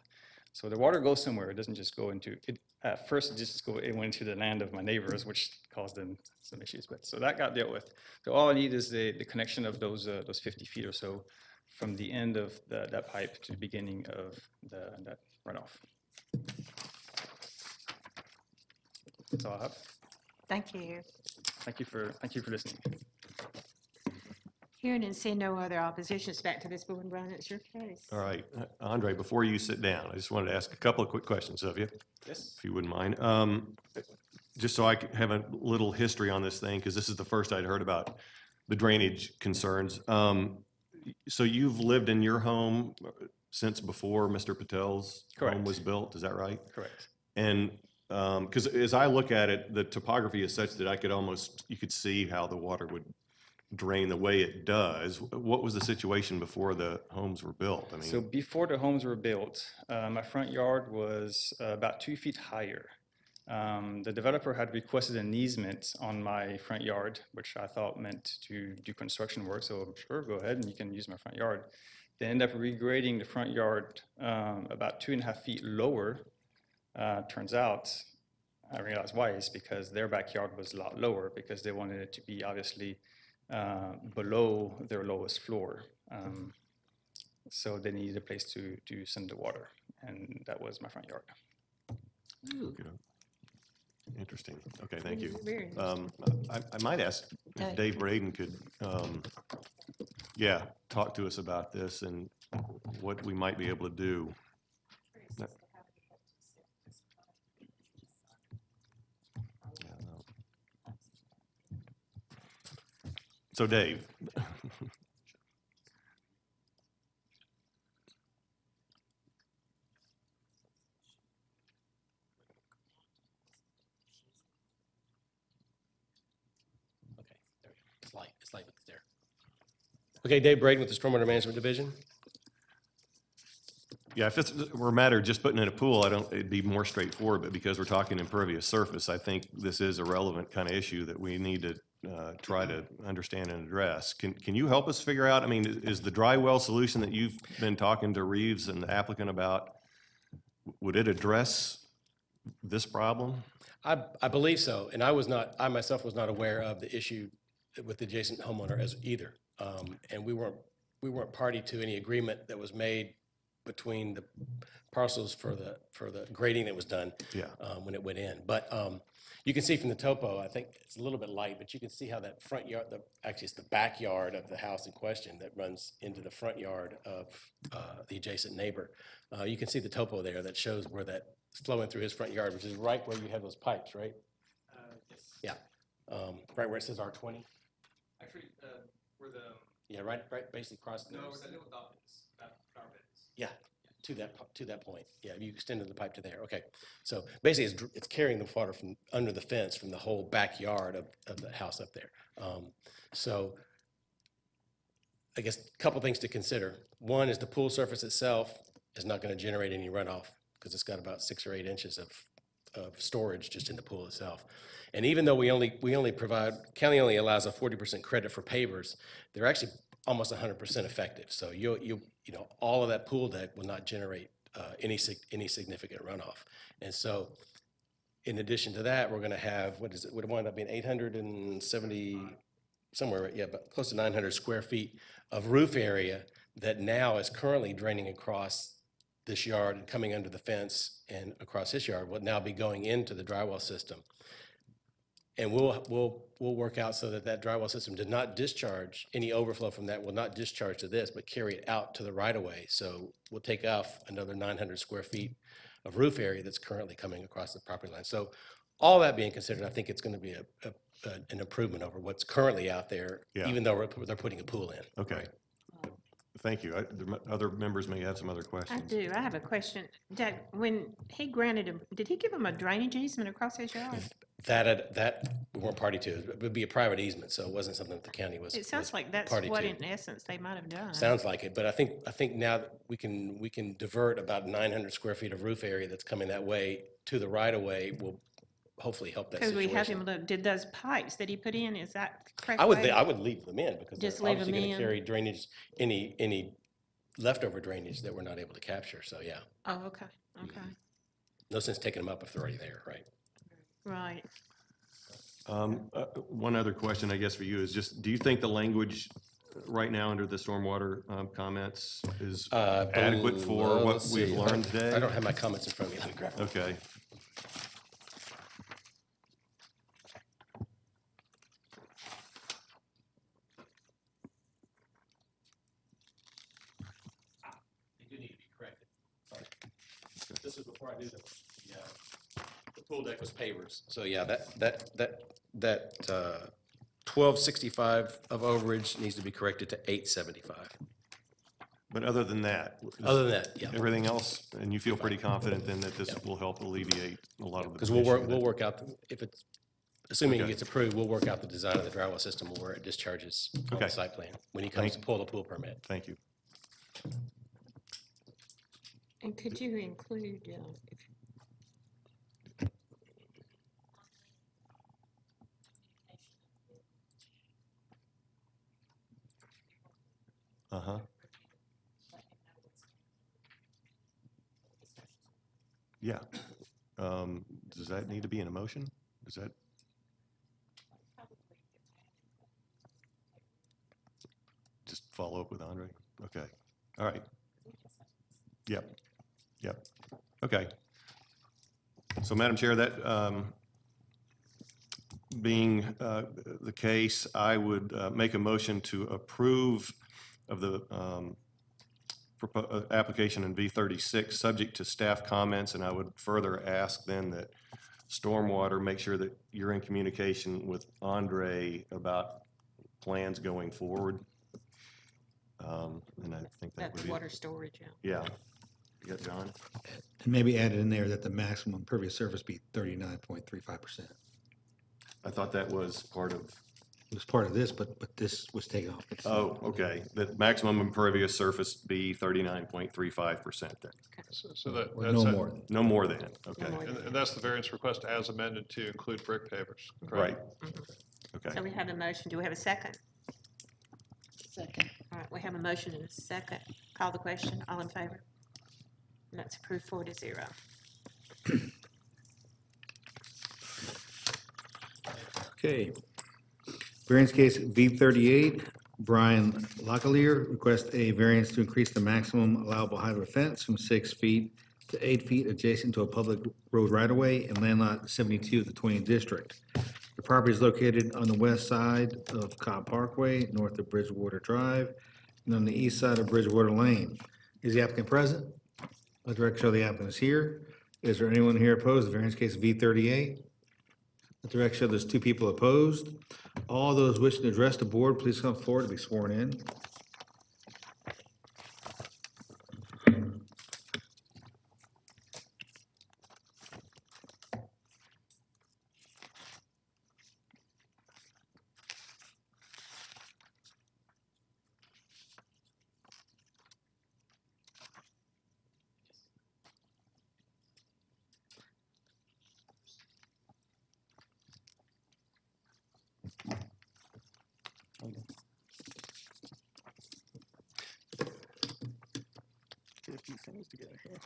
So the water goes somewhere. It doesn't just go into it. At first, it went into the land of my neighbors, which caused them some issues. But so that got dealt with. So all I need is the connection of those 50 feet or so from the end of that pipe to the beginning of that runoff. That's all I have. Thank you. Thank you for listening. Hearing and seeing no other oppositions, back to this board. Brian, it's your case. All right, Andre, before you sit down, I just wanted to ask a couple of quick questions of you. Yes. If you wouldn't mind. Just so I could have a little history on this thing, because this is the first I'd heard about the drainage concerns. So you've lived in your home since before Mr. Patel's home was built, is that right? Correct. And because as I look at it, the topography is such that you could see how the water would drain the way it does. What was the situation before the homes were built? I mean, So before the homes were built, my front yard was about 2 feet higher. The developer had requested an easement on my front yard, which I thought meant to do construction work, so sure, go ahead and you can use my front yard. They ended up regrading the front yard about 2.5 feet lower. Turns out, I realized why, is because their backyard was a lot lower because they wanted it to be obviously below their lowest floor. So they needed a place to send the water, and that was my front yard. okay. Interesting. Okay, thank you. Very interesting. I might ask if Dave Braden could, talk to us about this and what we might be able to do. So Dave. Okay, there we go. It's light there. Okay, Dave Braden with the Stormwater Management Division. Yeah, if it were a matter of just putting in a pool, it'd be more straightforward, but because we're talking impervious surface, I think this is a relevant kind of issue that we need to try to understand and address. Can you help us figure out, I mean, is the dry well solution that you've been talking to Reeves and the applicant about, would it address this problem? I believe so, and I myself was not aware of the issue with the adjacent homeowner as either. And we weren't party to any agreement that was made between the parcels for the grading that was done when it went in. But you can see from the topo, I think it's a little bit light, but you can see how that front yard, actually it's the backyard of the house in question that runs into the front yard of the adjacent neighbor. You can see the topo there that shows where that's flowing through his front yard, which is right where you have those pipes, right? Yes. Yeah, right where it says R20. Actually, where the Yeah, right, basically across. where the little dot is, that flower bed is. Yeah, to that point. Yeah, you extended the pipe to there. Okay, so basically it's carrying the water from under the fence from the whole backyard of the house up there. So I guess a couple things to consider. One is the pool surface itself is not going to generate any runoff because it's got about 6 or 8 inches of storage just in the pool itself. And even though we only provide, county only allows a 40% credit for pavers, they're actually almost 100% effective. So you know all of that pool deck will not generate any significant runoff. And so in addition to that, we're going to have, would it wind up being 870 somewhere, yeah, but close to 900 square feet of roof area that now is currently draining across this yard and coming under the fence and across his yard will now be going into the drywall system. And we'll work out so that drywall system does not discharge, any overflow from that will not discharge to this, but carry it out to the right of way. So we'll take off another 900 square feet of roof area that's currently coming across the property line. So all that being considered, I think it's going to be an improvement over what's currently out there, Yeah. even though they're putting a pool in. Okay. Thank you. Other members may have some other I questions. do. I have a question. Doug, when he granted him, did he give him a drainage easement across his yard? That we weren't party to. It would be a private easement, so it wasn't something that the county was. It sounds was like that's party what, to. in essence, they might have done. Sounds like it, but I think now that we can divert about 900 square feet of roof area that's coming that way to the right of way will hopefully help that Because we have situation. him look, did those pipes that he put in, is that correct? I would way? I would leave them in because Just they're leave obviously them going to in? carry drainage, any leftover drainage that we're not able to capture. So yeah, Oh, okay, okay, no sense taking them up if they're already there, right? right. One other question, I guess, for you is just, do you think the language right now under the stormwater comments is adequate for what Let's we've see. learned today? I don't have my comments in front of me. Let me grab them. Okay. They do need to be corrected. Sorry. This was before I knew that the pool deck was pavers. So yeah, that 1265 of overage needs to be corrected to 875. But other than that, Other than that, yeah. everything else, and you feel pretty confident then that this will help alleviate a lot of the Because issue we'll that- work out, if it's, assuming it Okay. gets approved, we'll work out the design of the drywall system where it discharges on Okay. the site plan when he comes to pull the pool permit. Thank you. And could you include, if Uh-huh. Yeah. Does that need to be in a motion? Is that? Just follow up with Andre? Okay. All right. Yep. Yep. Okay. So, Madam Chair, that being the case, I would make a motion to approve of the application in V36, subject to staff comments, and I would further ask then that Stormwater make sure that you're in communication with Andre about plans going forward. And I think that that's would be, water storage, yeah. You got John? And maybe added in there that the maximum impervious surface be 39.35%. I thought that was part of, It was part of this, but this was taken off. oh, okay. The maximum impervious surface be 39.35% then. So that, Or that's, no it. more than. No more than, okay. And that's the variance request as amended to include brick pavers, Right. correct? Okay. So we have a motion. Do we have a second? Second. All right, we have a motion and a second. Call the question. All in favor? And that's approved 4-0. Okay. Variance case V38, Brian Locklear requests a variance to increase the maximum allowable height of a fence from 6 feet to 8 feet adjacent to a public road right-of-way in land lot 72 of the 20th district. The property is located on the west side of Cobb Parkway, north of Bridgewater Drive, and on the east side of Bridgewater Lane. Is the applicant present? Let the record show the applicant is here. Is there anyone here opposed to variance case V38? Let the record show there's 2 people opposed. All those wishing to address the board, please come forward to be sworn in. Get a few things together here.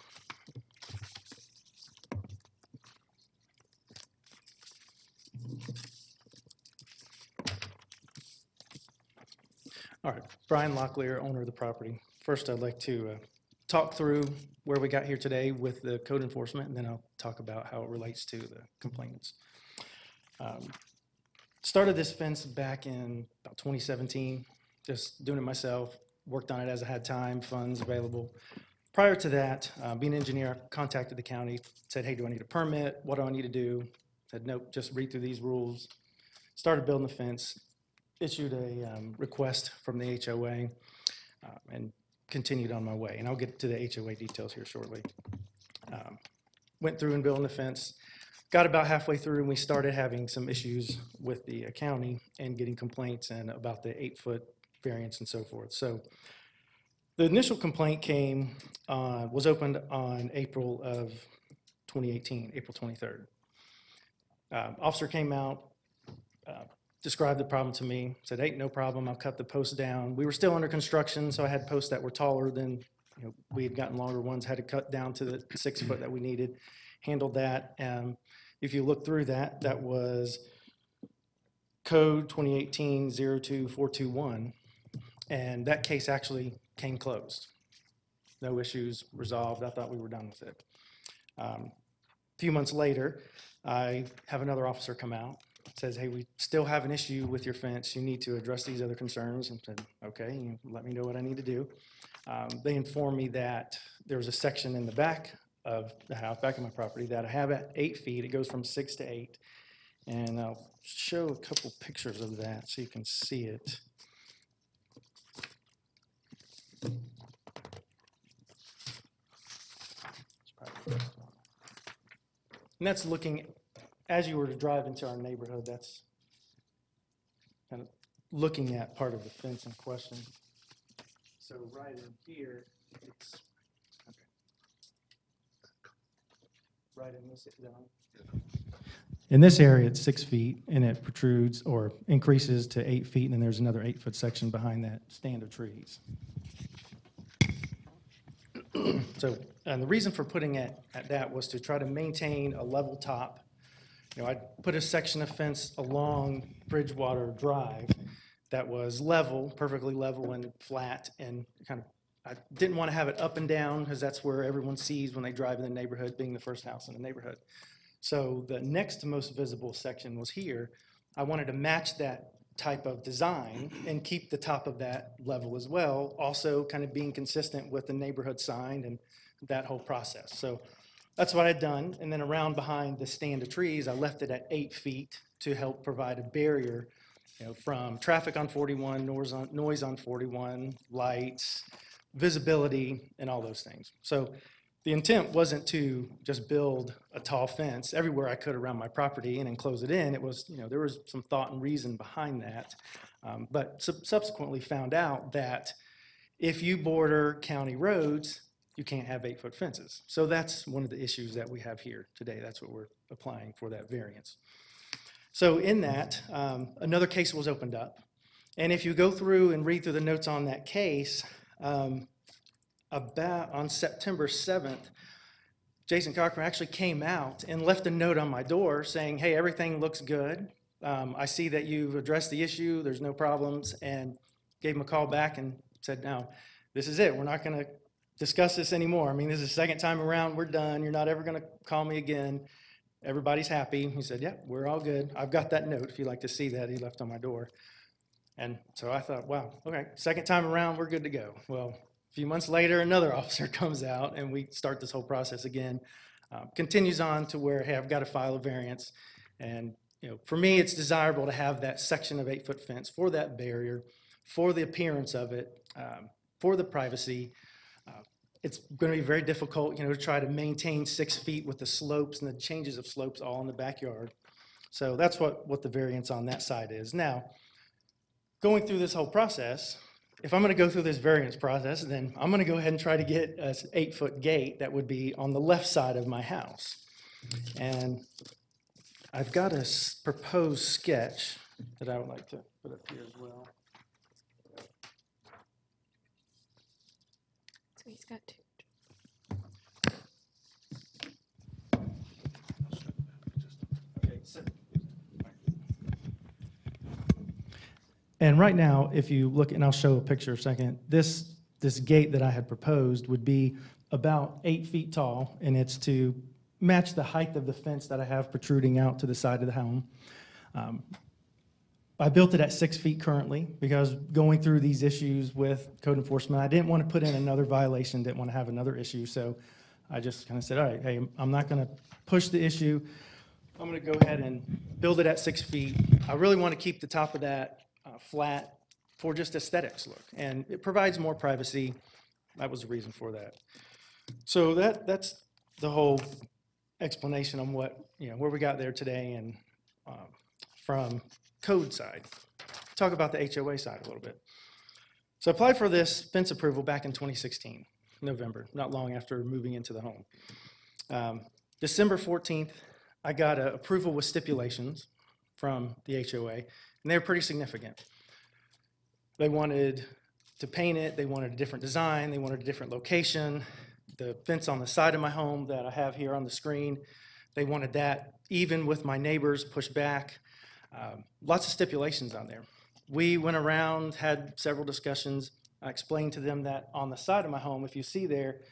All right, Brian Locklear, owner of the property. First, I'd like to talk through where we got here today with the code enforcement, and then I'll talk about how it relates to the complainants. Started this fence back in about 2017, just doing it myself, worked on it as I had time, funds available. Prior to that, being an engineer, I contacted the county, said, hey, do I need a permit? What do I need to do? said, nope, just read through these rules. Started building the fence, issued a request from the HOA, and continued on my way. And I'll get to the HOA details here shortly. Went through and building the fence. Got about halfway through and we started having some issues with the county and getting complaints and about the 8-foot variance and so forth. So the initial complaint was opened on April of 2018, April 23rd. Officer came out, described the problem to me, said, hey, no problem, I'll cut the posts down. We were still under construction, so I had posts that were taller than, we had gotten longer ones, had to cut down to the 6 foot that we needed, handled that. If you look through that, that was code 2018-02421, and that case actually came closed. No issues resolved. I thought we were done with it. A few months later, I have another officer come out, says, hey, we still have an issue with your fence. You need to address these other concerns. And said, okay, you let me know what I need to do. They informed me that there was a section in the back of the house, back of my property, that I have at 8 feet. It goes from 6 to 8. And I'll show a couple pictures of that so you can see it. And that's looking, as you were to drive into our neighborhood, that's kind of looking at part of the fence in question. So right in here, it's right in this zone. In this area, it's 6 feet, and it protrudes or increases to 8 feet, and then there's another 8-foot section behind that stand of trees. So, and the reason for putting it at that was to try to maintain a level top. I put a section of fence along Bridgewater Drive that was level, perfectly level and flat, and I didn't want to have it up and down because that's where everyone sees when they drive in the neighborhood, being the first house in the neighborhood. So the next most visible section was here. I wanted to match that type of design and keep the top of that level as well, also kind of being consistent with the neighborhood sign and that whole process. So that's what I'd done. And then around behind the stand of trees, I left it at 8 feet to help provide a barrier, from traffic on 41, noise on 41, lights, visibility, and all those things. So the intent wasn't to just build a tall fence everywhere I could around my property and enclose it in. It was, there was some thought and reason behind that. But subsequently found out that if you border county roads, you can't have 8-foot fences. So that's one of the issues that we have here today. That's what we're applying for, that variance. So in that, another case was opened up. And if you go through and read through the notes on that case, about on September 7th, Jason Cochran actually came out and left a note on my door saying, hey, everything looks good. I see that you've addressed the issue. There's no problems. And gave him a call back and said, no, this is it. We're not going to discuss this anymore. I mean, this is the second time around. We're done. You're not ever going to call me again. Everybody's happy. He said, yeah, we're all good. I've got that note if you'd like to see that. He left on my door. And so I thought, wow, okay, second time around, we're good to go. Well, a few months later, another officer comes out and we start this whole process again. Continues on to where, hey, I've got to file a variance. And for me, it's desirable to have that section of 8-foot fence for that barrier, for the appearance of it, for the privacy. It's going to be very difficult, to try to maintain 6 feet with the slopes and the changes of slopes all in the backyard. So that's what the variance on that side is. Now, going through this whole process, if I'm going to go through this variance process, then I'm going to go ahead and try to get an 8-foot gate that would be on the left side of my house. And I've got a proposed sketch that I would like to put up here as well. So he's got two. Okay, and right now, if you look, and I'll show a picture in a second, this gate that I had proposed would be about 8 feet tall, and it's to match the height of the fence that I have protruding out to the side of the home. I built it at 6 feet currently because going through these issues with code enforcement, I didn't want to put in another violation, didn't want to have another issue. So I just kind of said, all right, hey, I'm not going to push the issue. I'm going to go ahead and build it at 6 feet. I really want to keep the top of that flat for just aesthetics look, and it provides more privacy. That was the reason for that. So that's the whole explanation on what, where we got there today, and from code side. Talk about the HOA side a little bit. So I applied for this fence approval back in 2016, November, not long after moving into the home. December 14th, I got an approval with stipulations from the HOA, and they were pretty significant. They wanted to paint it, they wanted a different design, they wanted a different location. The fence on the side of my home that I have here on the screen, they wanted that even with my neighbors pushed back. Lots of stipulations on there. We went around, had several discussions. I explained to them that on the side of my home, if you see there,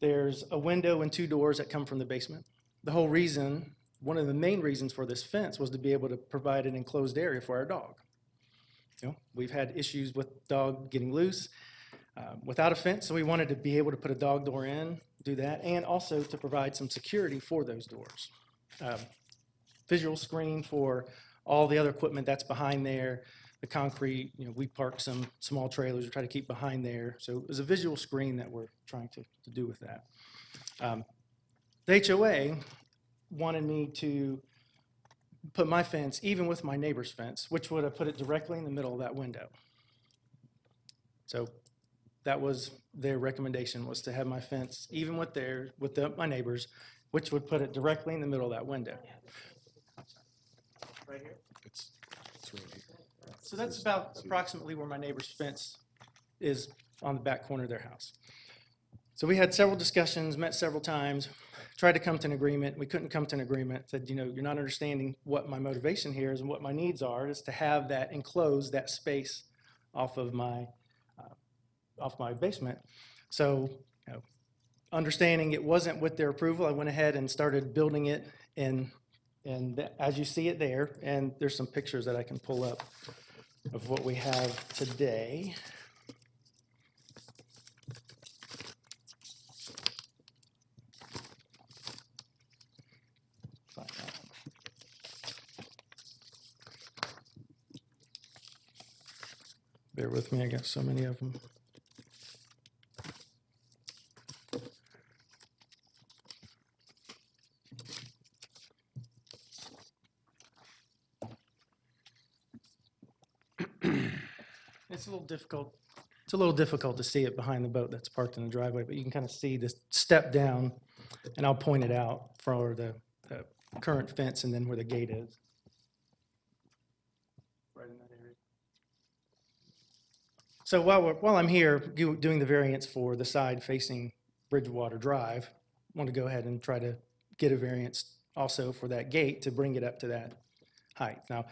there's a window and 2 doors that come from the basement. The whole reason, one of the main reasons for this fence was to be able to provide an enclosed area for our dog. We've had issues with dog getting loose without a fence, so we wanted to be able to put a dog door in, do that, and also to provide some security for those doors. Visual screen for all the other equipment that's behind there, the concrete, we park some small trailers we try to keep behind there. So it was a visual screen that we're trying to do with that. The HOA wanted me to put my fence even with my neighbor's fence, which would have put it directly in the middle of that window. So that was their recommendation, was to have my fence even with my neighbors, which would put it directly in the middle of that window. Right here? It's right here. So that's about approximately where my neighbor's fence is on the back corner of their house. So we had several discussions, met several times, tried to come to an agreement. We couldn't come to an agreement. Said, you're not understanding what my motivation here is and what my needs are, is to have that enclosed, that space off of my basement. So, understanding it wasn't with their approval, I went ahead and started building it, and as you see it there, and there's some pictures that I can pull up of what we have today. Bear with me, I got so many of them. It's a little difficult. It's a little difficult to see it behind the boat that's parked in the driveway, but you can kind of see this step down, and I'll point it out for the current fence and then where the gate is. Right in that area. So while I'm here doing the variance for the side facing Bridgewater Drive, I want to go ahead and try to get a variance also for that gate to bring it up to that height. Now,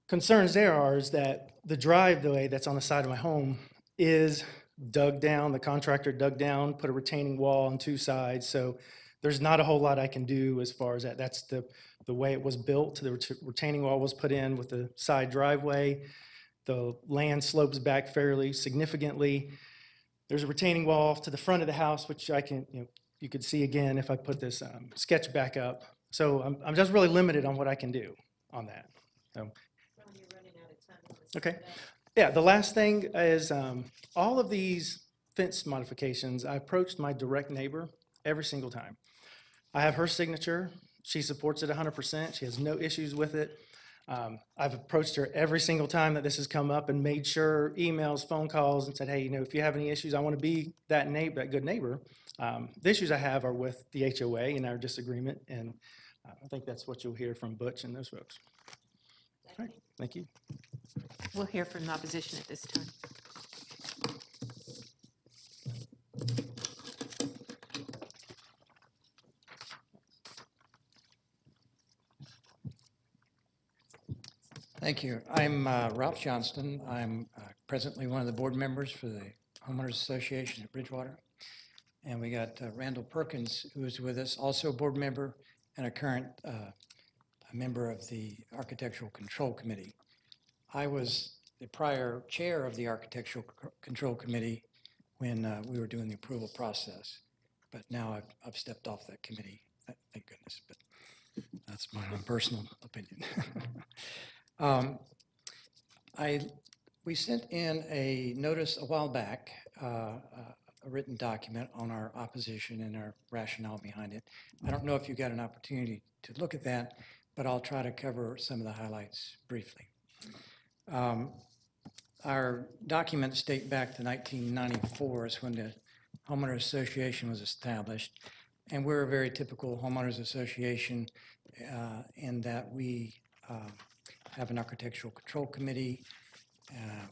concerns there is that the driveway that's on the side of my home is dug down. The contractor dug down, put a retaining wall on 2 sides. So there's not a whole lot I can do as far as that. That's the way it was built. The retaining wall was put in with the side driveway. The land slopes back fairly significantly. There's a retaining wall to the front of the house, which I can, you could see again if I put this sketch back up. So I'm just really limited on what I can do on that. So, okay. Yeah, the last thing is all of these fence modifications, I approached my direct neighbor every single time. I have her signature. She supports it 100%. She has no issues with it. I've approached her every single time that this has come up and made sure, emails, phone calls, and said, hey, if you have any issues, I want to be that good neighbor. The issues I have are with the HOA and our disagreement, and I think that's what you'll hear from Butch and those folks. All right, thank you. We'll hear from the opposition at this time. Thank you. I'm Ralph Johnston. I'm presently one of the board members for the Homeowners Association at Bridgewater. And we got Randall Perkins, who is with us, also a board member and a current a member of the Architectural Control Committee. I was the prior chair of the Architectural Control Committee when we were doing the approval process. But now I've stepped off that committee, thank goodness. But That's my own personal opinion. Um, we sent in a notice a while back, a written document on our opposition and our rationale behind it. I don't know if you got an opportunity to look at that, but I'll try to cover some of the highlights briefly. Our documents date back to 1994 is when the homeowners association was established. And we're a very typical homeowners association in that we have an architectural control committee.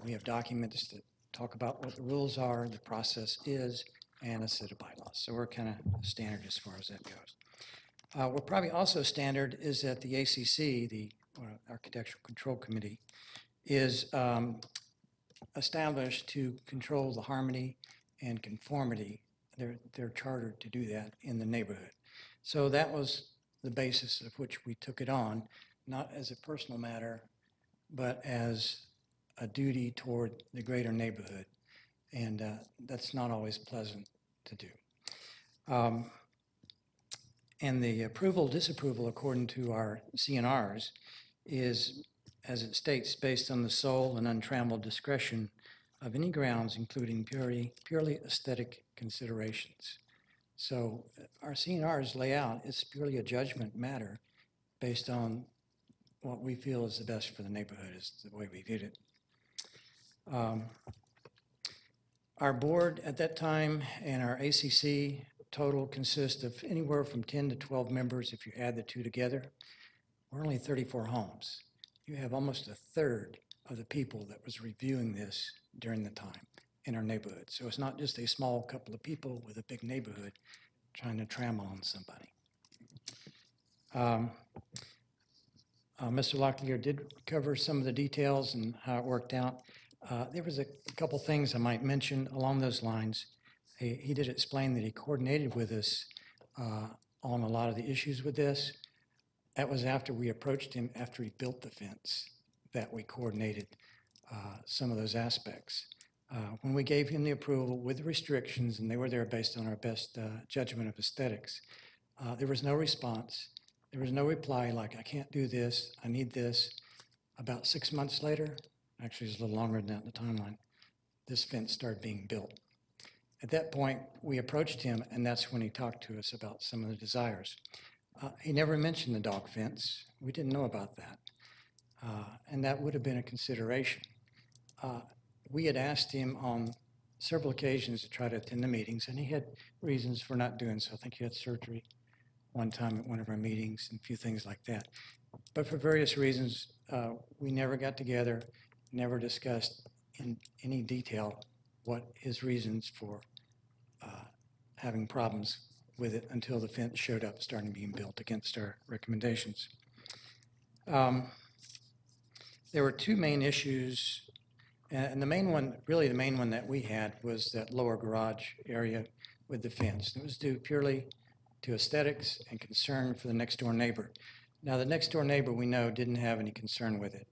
We have documents that talk about what the rules are, the process is, and a set of bylaws. So we're kind of standard as far as that goes. We're probably also standard is that the ACC, the Architectural Control Committee, is established to control the harmony and conformity. They're chartered to do that in the neighborhood. So that was the basis of which we took it on, not as a personal matter, but as a duty toward the greater neighborhood. And that's not always pleasant to do. And the approval, disapproval, according to our CNRs, is, as it states, based on the sole and untrammeled discretion of any grounds, including purely aesthetic considerations. So our CNRs lay out, it's purely a judgment matter based on what we feel is the best for the neighborhood, is the way we viewed it. Our board at that time and our ACC total consists of anywhere from 10 to 12 members if you add the two together. We're only 34 homes. You have almost a third of the people that was reviewing this during the time in our neighborhood. So it's not just a small couple of people with a big neighborhood trying to trample on somebody. Mr. Locklear did cover some of the details and how it worked out. There was a couple things I might mention along those lines. He did explain that he coordinated with us on a lot of the issues with this. That was after we approached him, after he built the fence, that we coordinated some of those aspects. When we gave him the approval with the restrictions, and they were there based on our best judgment of aesthetics, there was no response. There was no reply like, I can't do this, I need this. About 6 months later, actually it's a little longer than that in the timeline, this fence started being built. At that point, we approached him, and that's when he talked to us about some of the desires. He never mentioned the dog fence. We didn't know about that. And that would have been a consideration. We had asked him on several occasions to try to attend the meetings, and he had reasons for not doing so. I think he had surgery one time at one of our meetings and a few things like that. But for various reasons, we never got together, never discussed in any detail what his reasons for having problems with it until the fence showed up starting being built against our recommendations. There were two main issues, and the main one, really the main one that we had was that lower garage area with the fence. It was due purely to aesthetics and concern for the next door neighbor. Now, the next door neighbor we know didn't have any concern with it,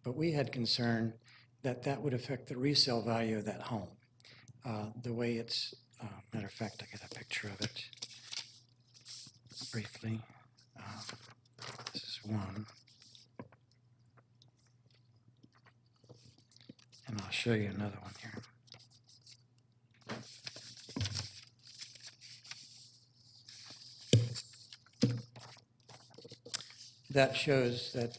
but we had concern that that would affect the resale value of that home. The way it's, matter of fact, I got a picture of it briefly. This is one. And I'll show you another one here. That shows that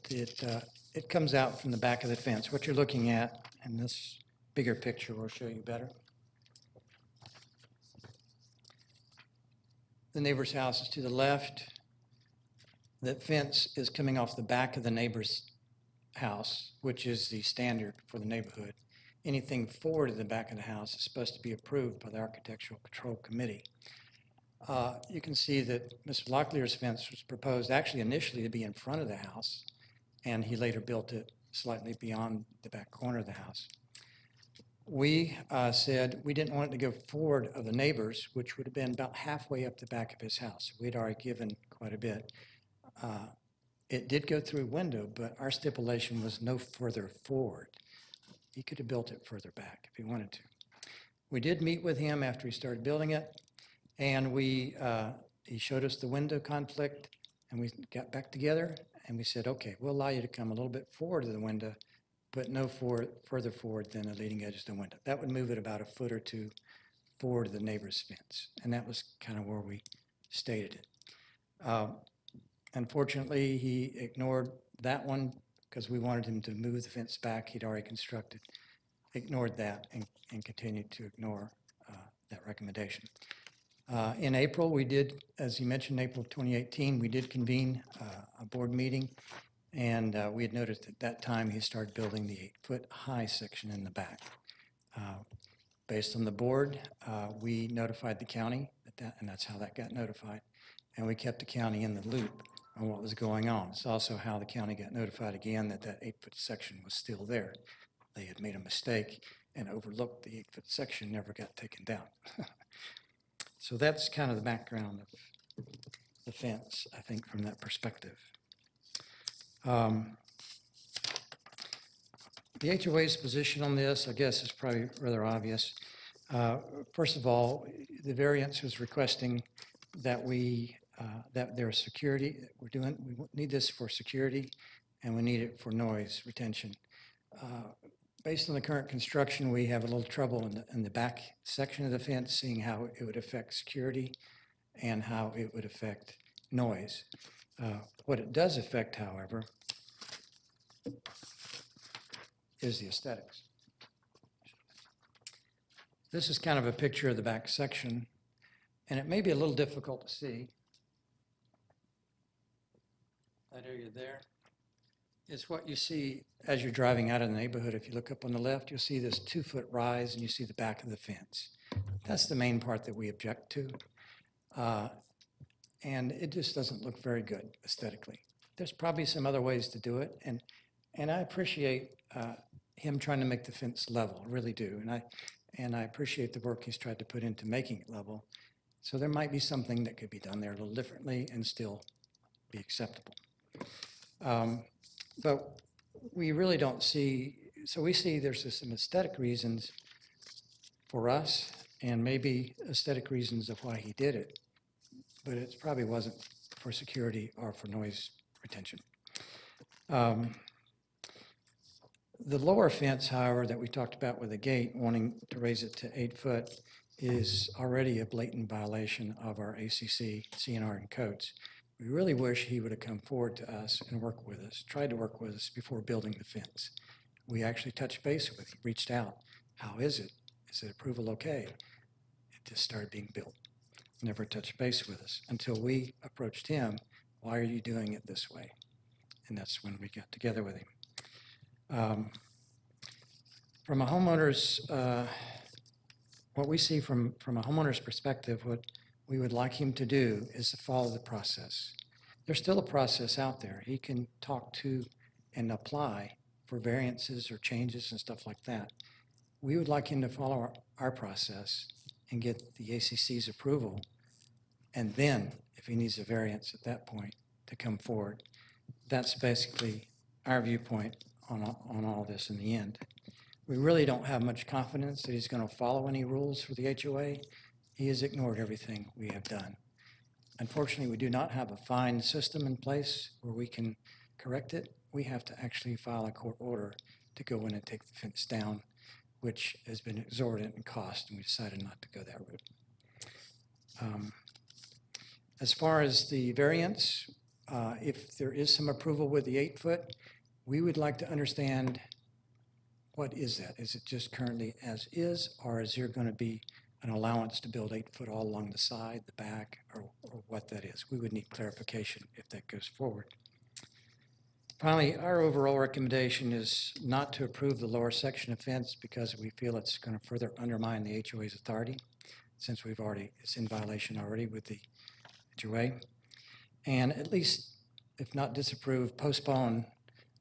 it comes out from the back of the fence. What you're looking at in this bigger picture will show you better. The neighbor's house is to the left. That fence is coming off the back of the neighbor's house, which is the standard for the neighborhood. Anything forward of the back of the house is supposed to be approved by the Architectural Control Committee. You can see that Mr. Locklear's fence was proposed actually initially to be in front of the house, and he later built it slightly beyond the back corner of the house. We said we didn't want it to go forward of the neighbors, which would have been about halfway up the back of his house. We'd already given quite a bit. It did go through a window, but our stipulation was no further forward. He could have built it further back if he wanted to. We did meet with him after he started building it, and he showed us the window conflict, And we got back together and we said, okay, we'll allow you to come a little bit forward of the window, but no further forward than the leading edge of the window. That would move it about a foot or two forward of the neighbor's fence. And that was kind of where we stated it. Unfortunately, he ignored that one because we wanted him to move the fence back he'd already constructed. Ignored that and continued to ignore that recommendation. In April, we did, as you mentioned, April 2018, we did convene a board meeting, and we had noticed at that time he started building the 8-foot high section in the back. Based on the board, we notified the county, and that's how that got notified, and we kept the county in the loop on what was going on. It's also how the county got notified again that that 8-foot section was still there. They had made a mistake and overlooked the 8-foot section, never got taken down. So that's kind of the background of the fence, I think, from that perspective. The HOA's position on this, I guess, is probably rather obvious. First of all, the variance was requesting that that there's security. We need this for security, and we need it for noise retention. Based on the current construction, we have a little trouble in the back section of the fence, seeing how it would affect security and how it would affect noise. What it does affect, however, is the aesthetics. This is kind of a picture of the back section, and it may be a little difficult to see. That area there is what you see as you're driving out of the neighborhood. If you look up on the left, you'll see this 2-foot rise, and you see the back of the fence. That's the main part that we object to, and it just doesn't look very good aesthetically. There's probably some other ways to do it, and I appreciate him trying to make the fence level, I really do, and I appreciate the work he's tried to put into making it level. So there might be something that could be done there a little differently and still be acceptable. But we really don't see, so we see there's just some aesthetic reasons for us and maybe aesthetic reasons of why he did it, but it probably wasn't for security or for noise retention. The lower fence, however, that we talked about with the gate, wanting to raise it to 8 foot, is already a blatant violation of our ACC, CNR, and codes. We really wish he would have come forward to us and worked with us, tried to work with us before building the fence. We actually touched base with him, reached out. How is it? Is the approval okay? It just started being built. Never touched base with us until we approached him. Why are you doing it this way? And that's when we got together with him. From a homeowner's, what we see from a homeowner's perspective, what we would like him to do is to follow the process. There's still a process out there. He can talk to and apply for variances or changes and stuff like that. We would like him to follow our process and get the ACC's approval, and then, if he needs a variance at that point, to come forward. That's basically our viewpoint on all this in the end. We really don't have much confidence that he's going to follow any rules for the HOA. He has ignored everything we have done. Unfortunately, we do not have a fine system in place where we can correct it. We have to actually file a court order to go in and take the fence down, which has been exorbitant in cost, and we decided not to go that route. As far as the variance, if there is some approval with the 8 foot, we would like to understand, what is that? Is it just currently as is, or is there going to be an allowance to build 8 foot all along the side, the back, or what that is? We would need clarification if that goes forward. Finally, our overall recommendation is not to approve the lower section of fence because we feel it's going to further undermine the HOA's authority, since it's in violation already with the HOA. And at least, if not disapprove, postpone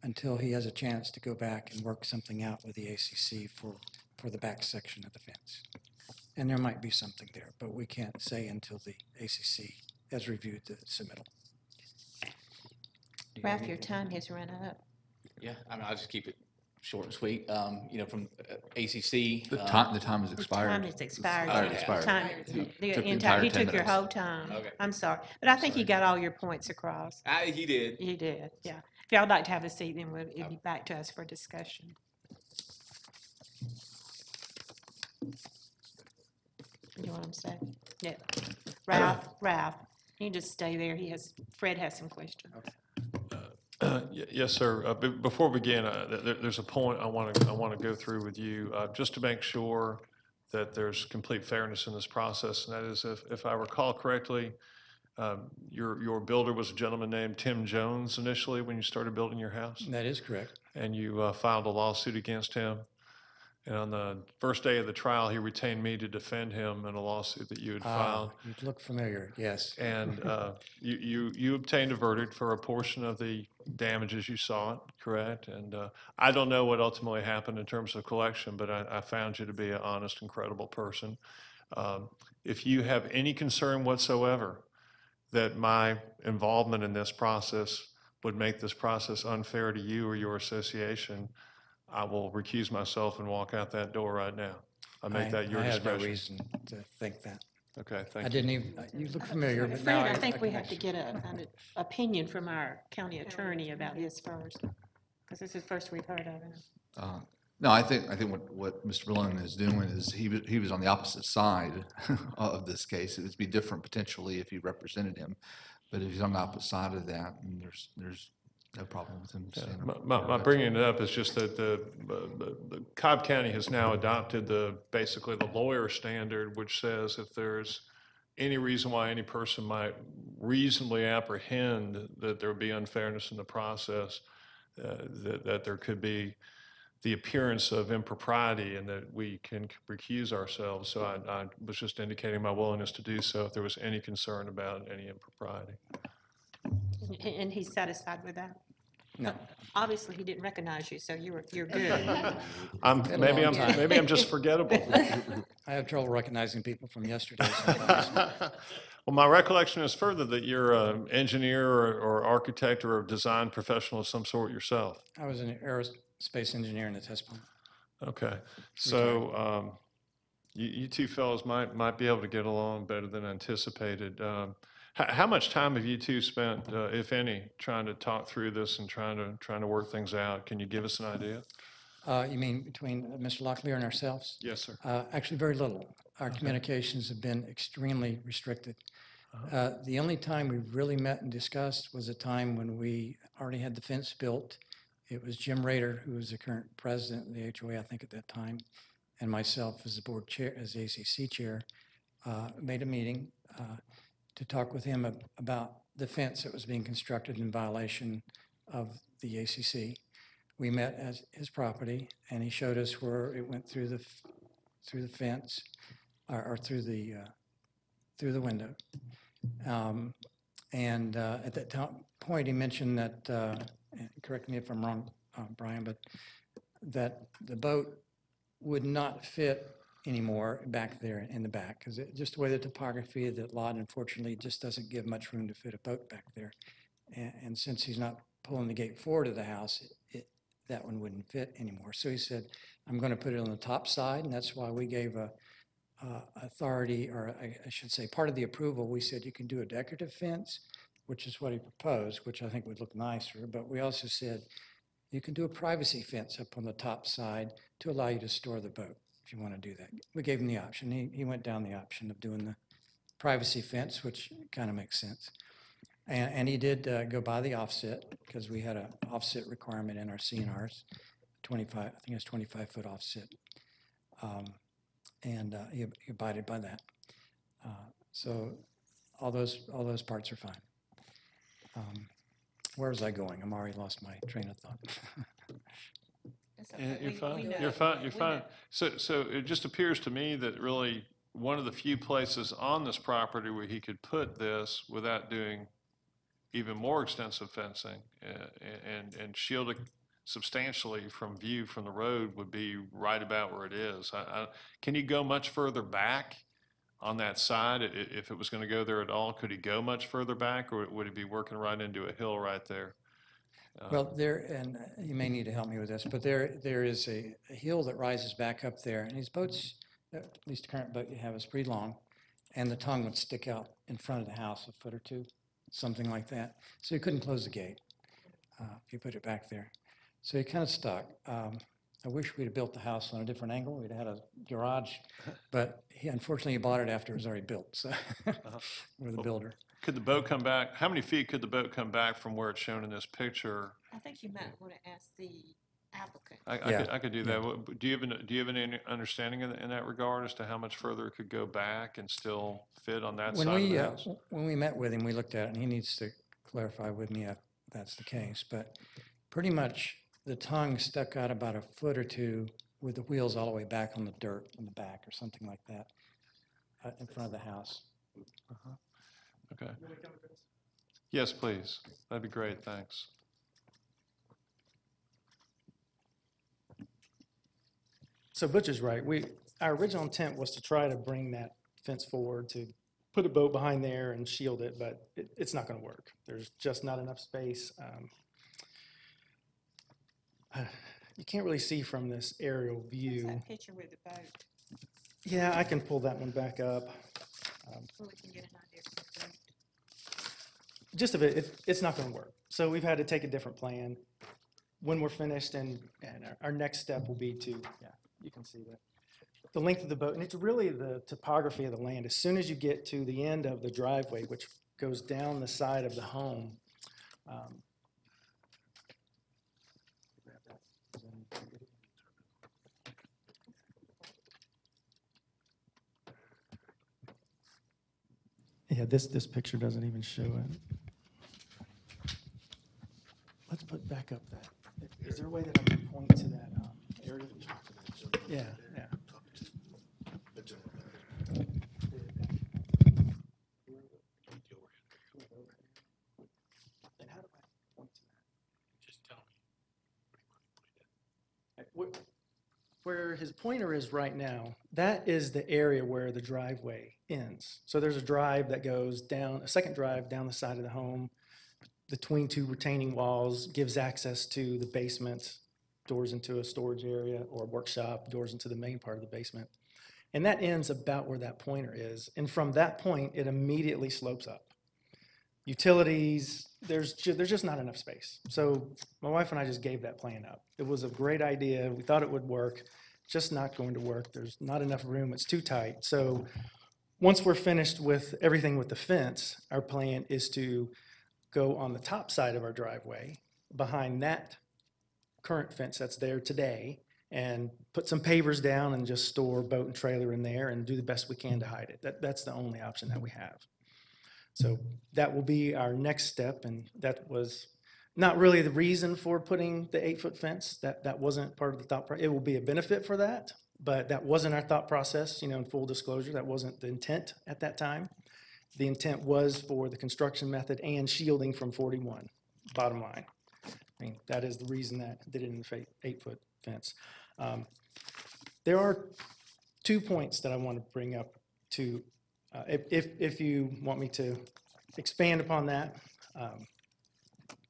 until he has a chance to go back and work something out with the ACC for the back section of the fence. And there might be something there, but we can't say until the ACC has reviewed the submittal. Ralph, your time has run up. Yeah, I mean, I'll just keep it short and sweet, from ACC. The time has expired. Time is expired. Already expired. Time, Took the the entire, entire you 10 took your minutes. whole time. Okay. I'm sorry, but I think you got all your points across. He did. You did, yeah. If y'all would like to have a seat, then it'll be back to us for discussion. You know what I'm saying? Yeah. Ralph, you just stay there. Fred has some questions. Yes, sir. Before we begin, there's a point I want to go through with you, just to make sure that there's complete fairness in this process. And that is, if I recall correctly, your builder was a gentleman named Tim Jones initially when you started building your house, That is correct. and you filed a lawsuit against him. And on the first day of the trial, he retained me to defend him in a lawsuit that you had filed. You look familiar, yes. And you obtained a verdict for a portion of the damages you saw, correct? And I don't know what ultimately happened in terms of collection, but I found you to be an honest and credible person. If you have any concern whatsoever that my involvement in this process would make this process unfair to you or your association, I will recuse myself and walk out that door right now. I make that your I have discretion. no reason to think that. Okay, thank I you. didn't even, you look familiar, but now Fred, I think we can have to get an opinion from our county attorney about this first, because this is the first we've heard of it. No, I think what Mr. Berlin is doing is he was on the opposite side of this case. It would be different potentially if you represented him, but if he's on the opposite side of that, and there's no problem with him saying. My bringing it up is just that the Cobb County has now adopted basically the lawyer standard, which says if there's any reason why any person might reasonably apprehend that there would be unfairness in the process, that there could be the appearance of impropriety and that we can recuse ourselves. So I was just indicating my willingness to do so if there was any concern about any impropriety. And he's satisfied with that? No. Obviously, he didn't recognize you, so you're good. Maybe I'm just forgettable. I have trouble recognizing people from yesterday sometimes. Well, my recollection is further that you're an engineer or architect or a design professional of some sort yourself. I was an aerospace engineer in the test plant. Okay, so you two fellows might be able to get along better than anticipated. How much time have you two spent, if any, trying to talk through this and trying to work things out? Can you give us an idea? You mean between Mr. Locklear and ourselves? Yes, sir. Actually, very little. Our communications have been extremely restricted. The only time we really met and discussed was a time when we already had the fence built. It was Jim Rader, who was the current president of the HOA, I think at that time, and myself as the board chair, as the ACC chair, made a meeting to talk with him about the fence that was being constructed in violation of the ACC. We met at his property, and he showed us where it went through the fence, or through the window. At that point, he mentioned that, and correct me if I'm wrong, Brian, but that the boat would not fit anymore back there in the back, because just the way the topography of that lot, unfortunately, just doesn't give much room to fit a boat back there. And since he's not pulling the gate forward of the house, that one wouldn't fit anymore. So he said, I'm going to put it on the top side, and that's why we gave authority, or I should say, part of the approval, we said you can do a decorative fence, which is what he proposed, which I think would look nicer, but we also said you can do a privacy fence up on the top side to allow you to store the boat, if you want to do that. We gave him the option. He went down the option of doing the privacy fence, which kind of makes sense. And he did go by the offset, because we had an offset requirement in our CNRs, 25, I think it's 25-foot offset. He abided by that. So all those parts are fine. Where was I going? I'm already lost my train of thought. You're fine. You're fine. You're fine. So it just appears to me that really one of the few places on this property where he could put this without doing even more extensive fencing and shield it substantially from view from the road would be right about where it is. Can he go much further back on that side? If it was going to go there at all, could he go much further back, or would he be working right into a hill right there? Well, there, and you may need to help me with this, but there is a hill that rises back up there, and these boats, at least the current boat you have is pretty long, and the tongue would stick out in front of the house a foot or two, something like that. So you couldn't close the gate if you put it back there. So you're kind of stuck. I wish we'd have built the house on a different angle. We'd have had a garage, but unfortunately he bought it after it was already built, so, with the builder. Could the boat come back, how many feet could the boat come back from where it's shown in this picture? I think you might want to ask the applicant. I could do that. Do you have any understanding in that regard as to how much further it could go back and still fit on that side of the house? When we met with him, we looked at it, and he needs to clarify with me if that's the case, but pretty much the tongue stuck out about a foot or two with the wheels all the way back on the dirt in the back or something like that in front of the house. Okay. Yes, please. That'd be great. Thanks. So Butch is right. Our original intent was to try to bring that fence forward to put a boat behind there and shield it, but it's not going to work. There's just not enough space. You can't really see from this aerial What's view. that picture with the boat? Yeah, I can pull that one back up. So we can get an idea of the boat. Gist of it, it's not going to work. So we've had to take a different plan. When we're finished, and our next step will be to, yeah, you can see the length of the boat, and it's really the topography of the land. As soon as you get to the end of the driveway, which goes down the side of the home, yeah, this picture doesn't even show it. Let's put back up that. Is there a way that I can point to that area? Yeah, yeah. And how do I point to that? Just tell me. Where his pointer is right now, that is the area where the driveway ends. So there's a drive that goes down, a second drive down the side of the home, between two retaining walls, gives access to the basement, doors into a storage area or a workshop, doors into the main part of the basement. And that ends about where that pointer is. And from that point, it immediately slopes up. Utilities, there's just not enough space. So my wife and I just gave that plan up. It was a great idea. We thought it would work, just not going to work. There's not enough room. It's too tight. So once we're finished with everything with the fence, our plan is to go on the top side of our driveway behind that current fence that's there today and put some pavers down and just store boat and trailer in there and do the best we can to hide it. That's the only option that we have. So that will be our next step, and that was not really the reason for putting the 8-foot fence. That wasn't part of the thought process. It will be a benefit for that, but that wasn't our thought process, in full disclosure. That wasn't the intent at that time. The intent was for the construction method and shielding from 41, bottom line. I mean, that is the reason that I did it in the 8-foot fence. There are 2 points that I want to bring up to, if you want me to expand upon that.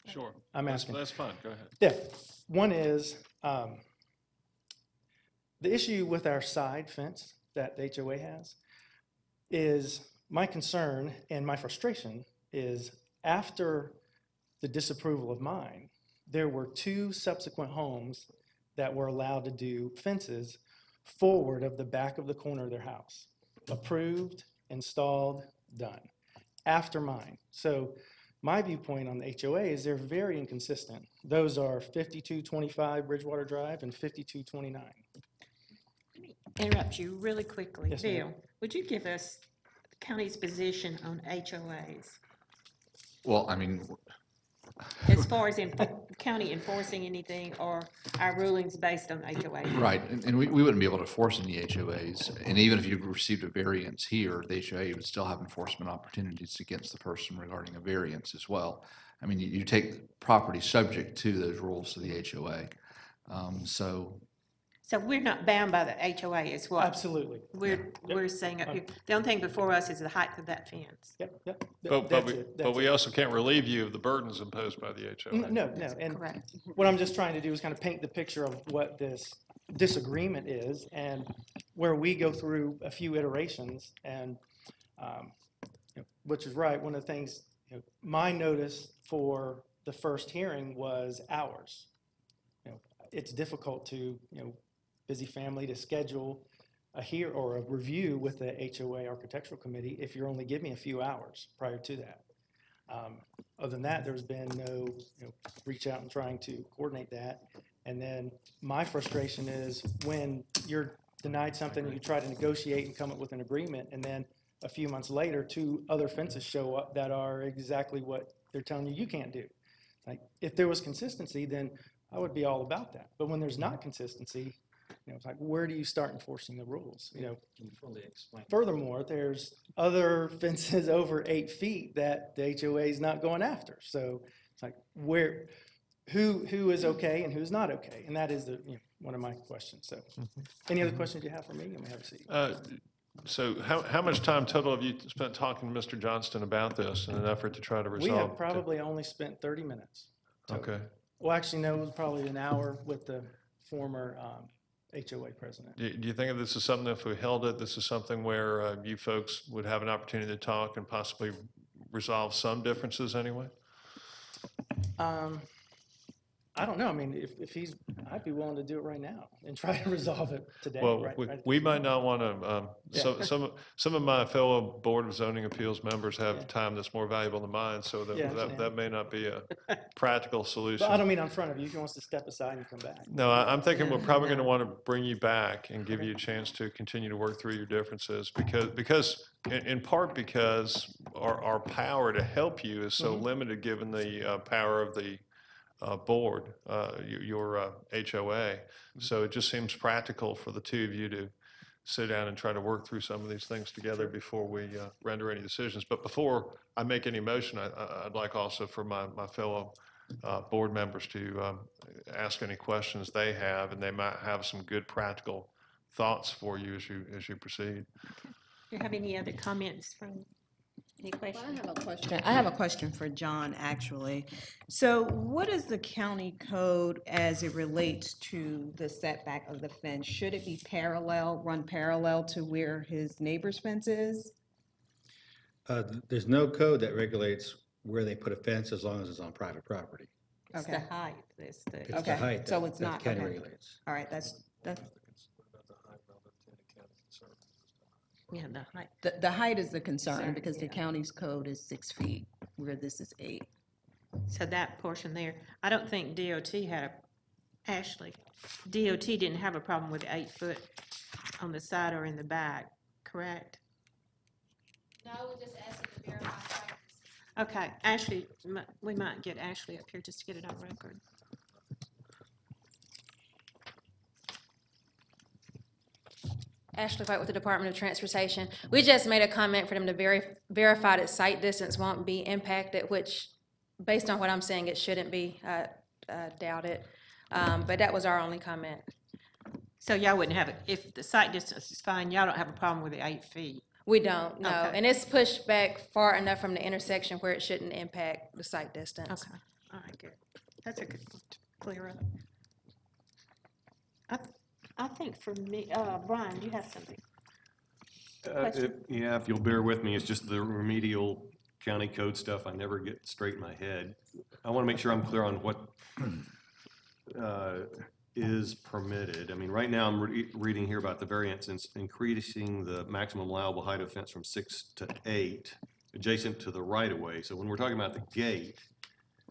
Sure. I'm asking. That's fine. Go ahead. Yeah. One is the issue with our side fence that the HOA has is my concern and my frustration is after the disapproval of mine, there were 2 subsequent homes that were allowed to do fences forward of the back of the corner of their house. Approved, installed, done, after mine. So my viewpoint on the HOA is they're very inconsistent. Those are 5225 Bridgewater Drive and 5229. Let me interrupt you really quickly. Yes, ma'am. Bill, would you give us the county's position on HOAs? Well, I mean, As far as county enforcing anything or our rulings based on HOA? right, and we wouldn't be able to force any HOAs. And even if you received a variance here, the HOA would still have enforcement opportunities against the person regarding a variance as well. I mean, you take property subject to those rules of the HOA. So So we're not bound by the HOA is what Absolutely. we're saying up here. The only thing before us is the height of that fence. Yep, yep. But we also can't relieve you of the burdens imposed by the HOA. No, and Correct. what I'm just trying to do is kind of paint the picture of what this disagreement is, and where we go through a few iterations, and, which is right, one of the things, my notice for the first hearing was hours. It's difficult to, busy family to schedule a review with the HOA Architectural Committee if you're only giving me a few hours prior to that. Other than that, there's been no, reach out and trying to coordinate that. And then my frustration is when you're denied something, you try to negotiate and come up with an agreement, and then a few months later, 2 other fences show up that are exactly what they're telling you can't do. Like, if there was consistency, then I would be all about that. But when there's not consistency, it's like, where do you start enforcing the rules? Furthermore, there's other fences over 8 feet that the HOA is not going after. So it's like, who is okay and who's not okay? And that is one of my questions. So any other questions you have for me? You may have a seat. So how much time total have you spent talking to Mr. Johnston about this in an effort to try to resolve? We have probably only spent 30 minutes. Okay. Well, actually, no, it was probably an hour with the former HOA president. Do you think if this is something, if we held it, this is something where you folks would have an opportunity to talk and possibly resolve some differences anyway? I don't know. I mean, if I'd be willing to do it right now and try to resolve it today. Well, right we might not want to, some of my fellow Board of Zoning Appeals members have time that's more valuable than mine, so that may not be a practical solution. But I don't mean in front of you. If he wants to step aside and come back. No, I'm thinking we're probably going to want to bring you back and give you a chance to continue to work through your differences in part because our power to help you is so limited given the power of the board, your HOA. So it just seems practical for the 2 of you to sit down and try to work through some of these things together before we render any decisions. But before I make any motion, I'd like also for my fellow board members to ask any questions they have, and they might have some good practical thoughts for you as you proceed. Do you have any other comments from any questions? I have a question. I have a question for John, actually. So what is the county code as it relates to the setback of the fence? Should it be run parallel to where his neighbor's fence is? There's no code that regulates where they put a fence as long as it's on private property. It's the height. It's the It's the height so that it's that not, the county okay. regulates. All right, that's, yeah, the height. the height is the concern because the county's code is 6 feet, where this is 8. So that portion there, I don't think DOT DOT didn't have a problem with 8 foot on the side or in the back, correct? No, we just asked them to verify site. Okay, Ashley, we might get Ashley up here just to get it on record. Ashley White with the Department of Transportation. We just made a comment for them to verify that site distance won't be impacted, which, based on what I'm saying, it shouldn't be. I doubt it. But that was our only comment. So y'all wouldn't have it, if the site distance is fine, y'all don't have a problem with the 8 feet? We don't, no. Okay. And it's pushed back far enough from the intersection where it shouldn't impact the site distance. Okay, all right, good. That's a good one to clear up. I think for me, Brian, do you have something? Yeah, if you'll bear with me, it's just the remedial county code stuff. I never get straight in my head. I want to make sure I'm clear on what is permitted. I mean, right now I'm reading here about the variance increasing the maximum allowable height of fence from 6 to 8 adjacent to the right of way. So when we're talking about the gate,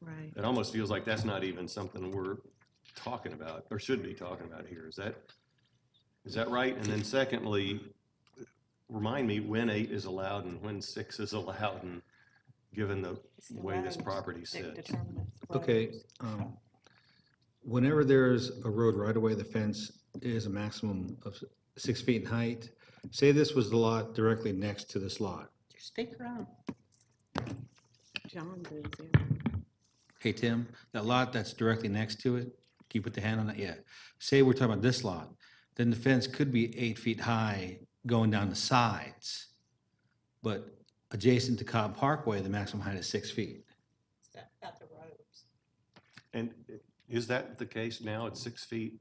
Right. it almost feels like that's not even something we're talking about or should be talking about here. Is that right? And then secondly, remind me when 8 is allowed and when 6 is allowed, and given the way this property sits. Okay, whenever there's a road right away, the fence is a maximum of 6 feet in height. Say this was the lot directly next to this lot. Your speaker on. John, Hey, Tim, that lot that's directly next to it, Can you put the hand on that? Yeah. Say we're talking about this lot, then the fence could be 8 feet high going down the sides. But adjacent to Cobb Parkway, the maximum height is 6 feet. At the roads. And is that the case now? It's 6 feet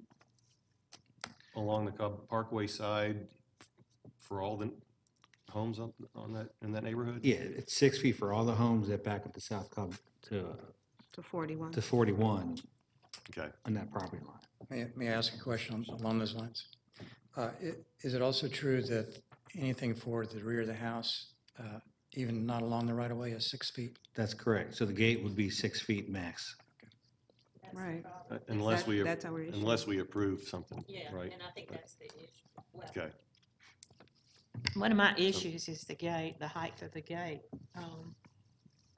along the Cobb Parkway side for all the homes on that, in that neighborhood? Yeah, it's 6 feet for all the homes that back up to South Cobb To 41. to 41 Okay. on that property line. May I ask a question along those lines? Is it also true that anything for the rear of the house, even not along the right-of-way, is 6 feet? That's correct. So the gate would be 6 feet max. Right. Unless we, That's our issue. unless we approve something, right? I think that's the issue. Okay. One of my issues is the gate, the height of the gate. Can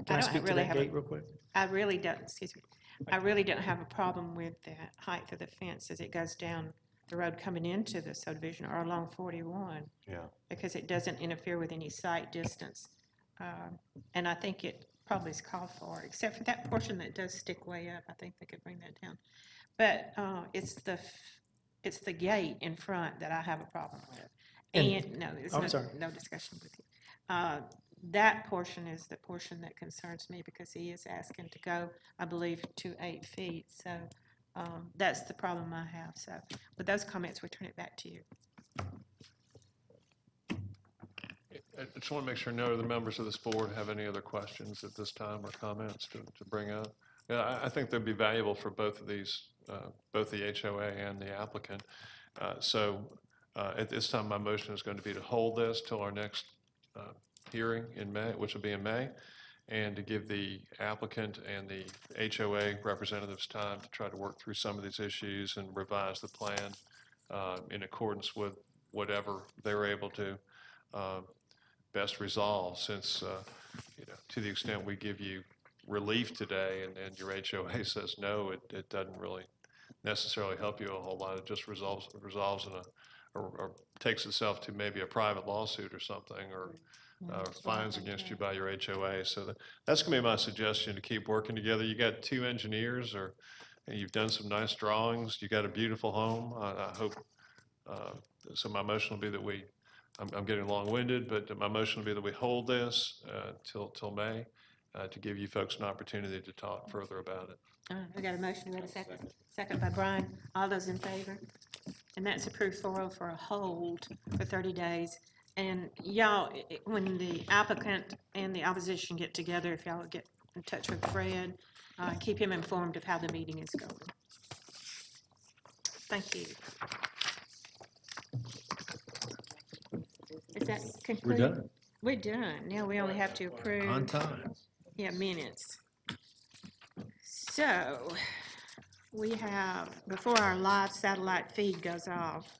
I don't speak to really that have a- gate real quick? I really don't, excuse me, I really don't have a problem with the height of the fence as it goes down the road coming into the subdivision or along 41, Yeah. because it doesn't interfere with any sight distance. And I think it probably is called for, except for that portion that does stick way up. I think they could bring that down. But it's the gate in front that I have a problem with. And, no, there's I'm sorry. no discussion with you. That portion is the portion that concerns me because he is asking to go, I believe, to 8 feet. So that's the problem I have. So with those comments, we'll turn it back to you. I just want to make sure none of the members of this board have any other questions at this time or comments to bring up. Yeah, I think they'd be valuable for both of these, both the HOA and the applicant. At this time, my motion is going to be to hold this till our next hearing in May, which will be in May, and to give the applicant and the HOA representatives time to try to work through some of these issues and revise the plan in accordance with whatever they're able to best resolve, since, to the extent we give you relief today and your HOA says no, it doesn't really necessarily help you a whole lot. It just resolves in or takes itself to maybe a private lawsuit or something, or fines against you by your HOA. So that's going to be my suggestion, to keep working together. You got 2 engineers, and you've done some nice drawings. You got a beautiful home. I hope, so my motion will be that I'm getting long-winded, but my motion will be that we hold this till May to give you folks an opportunity to talk further about it. All right, we got a motion, we got a second. Second by Brian. All those in favor? And that's approved 4-0 for a hold for 30 days. And y'all, when the applicant and the opposition get together, if y'all would get in touch with Fred, keep him informed of how the meeting is going. Thank you. Is that concluded? We're done. We're done. Now we only have to approve. On time. Yeah, minutes. So, we have, before our live satellite feed goes off,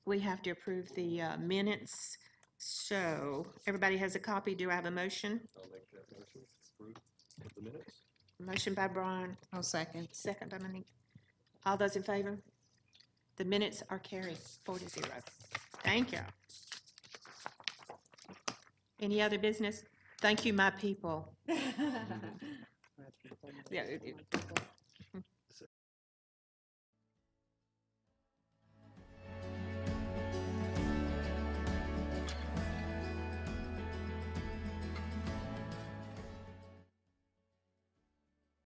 we have to approve the minutes. So, everybody has a copy. Do I have a motion? I'll make that motion. Approve of the minutes. Motion by Brian, I'll second. second by Monique. All those in favor? The minutes are carried 4-0. Thank you. Any other business? Thank you, my people. Yeah,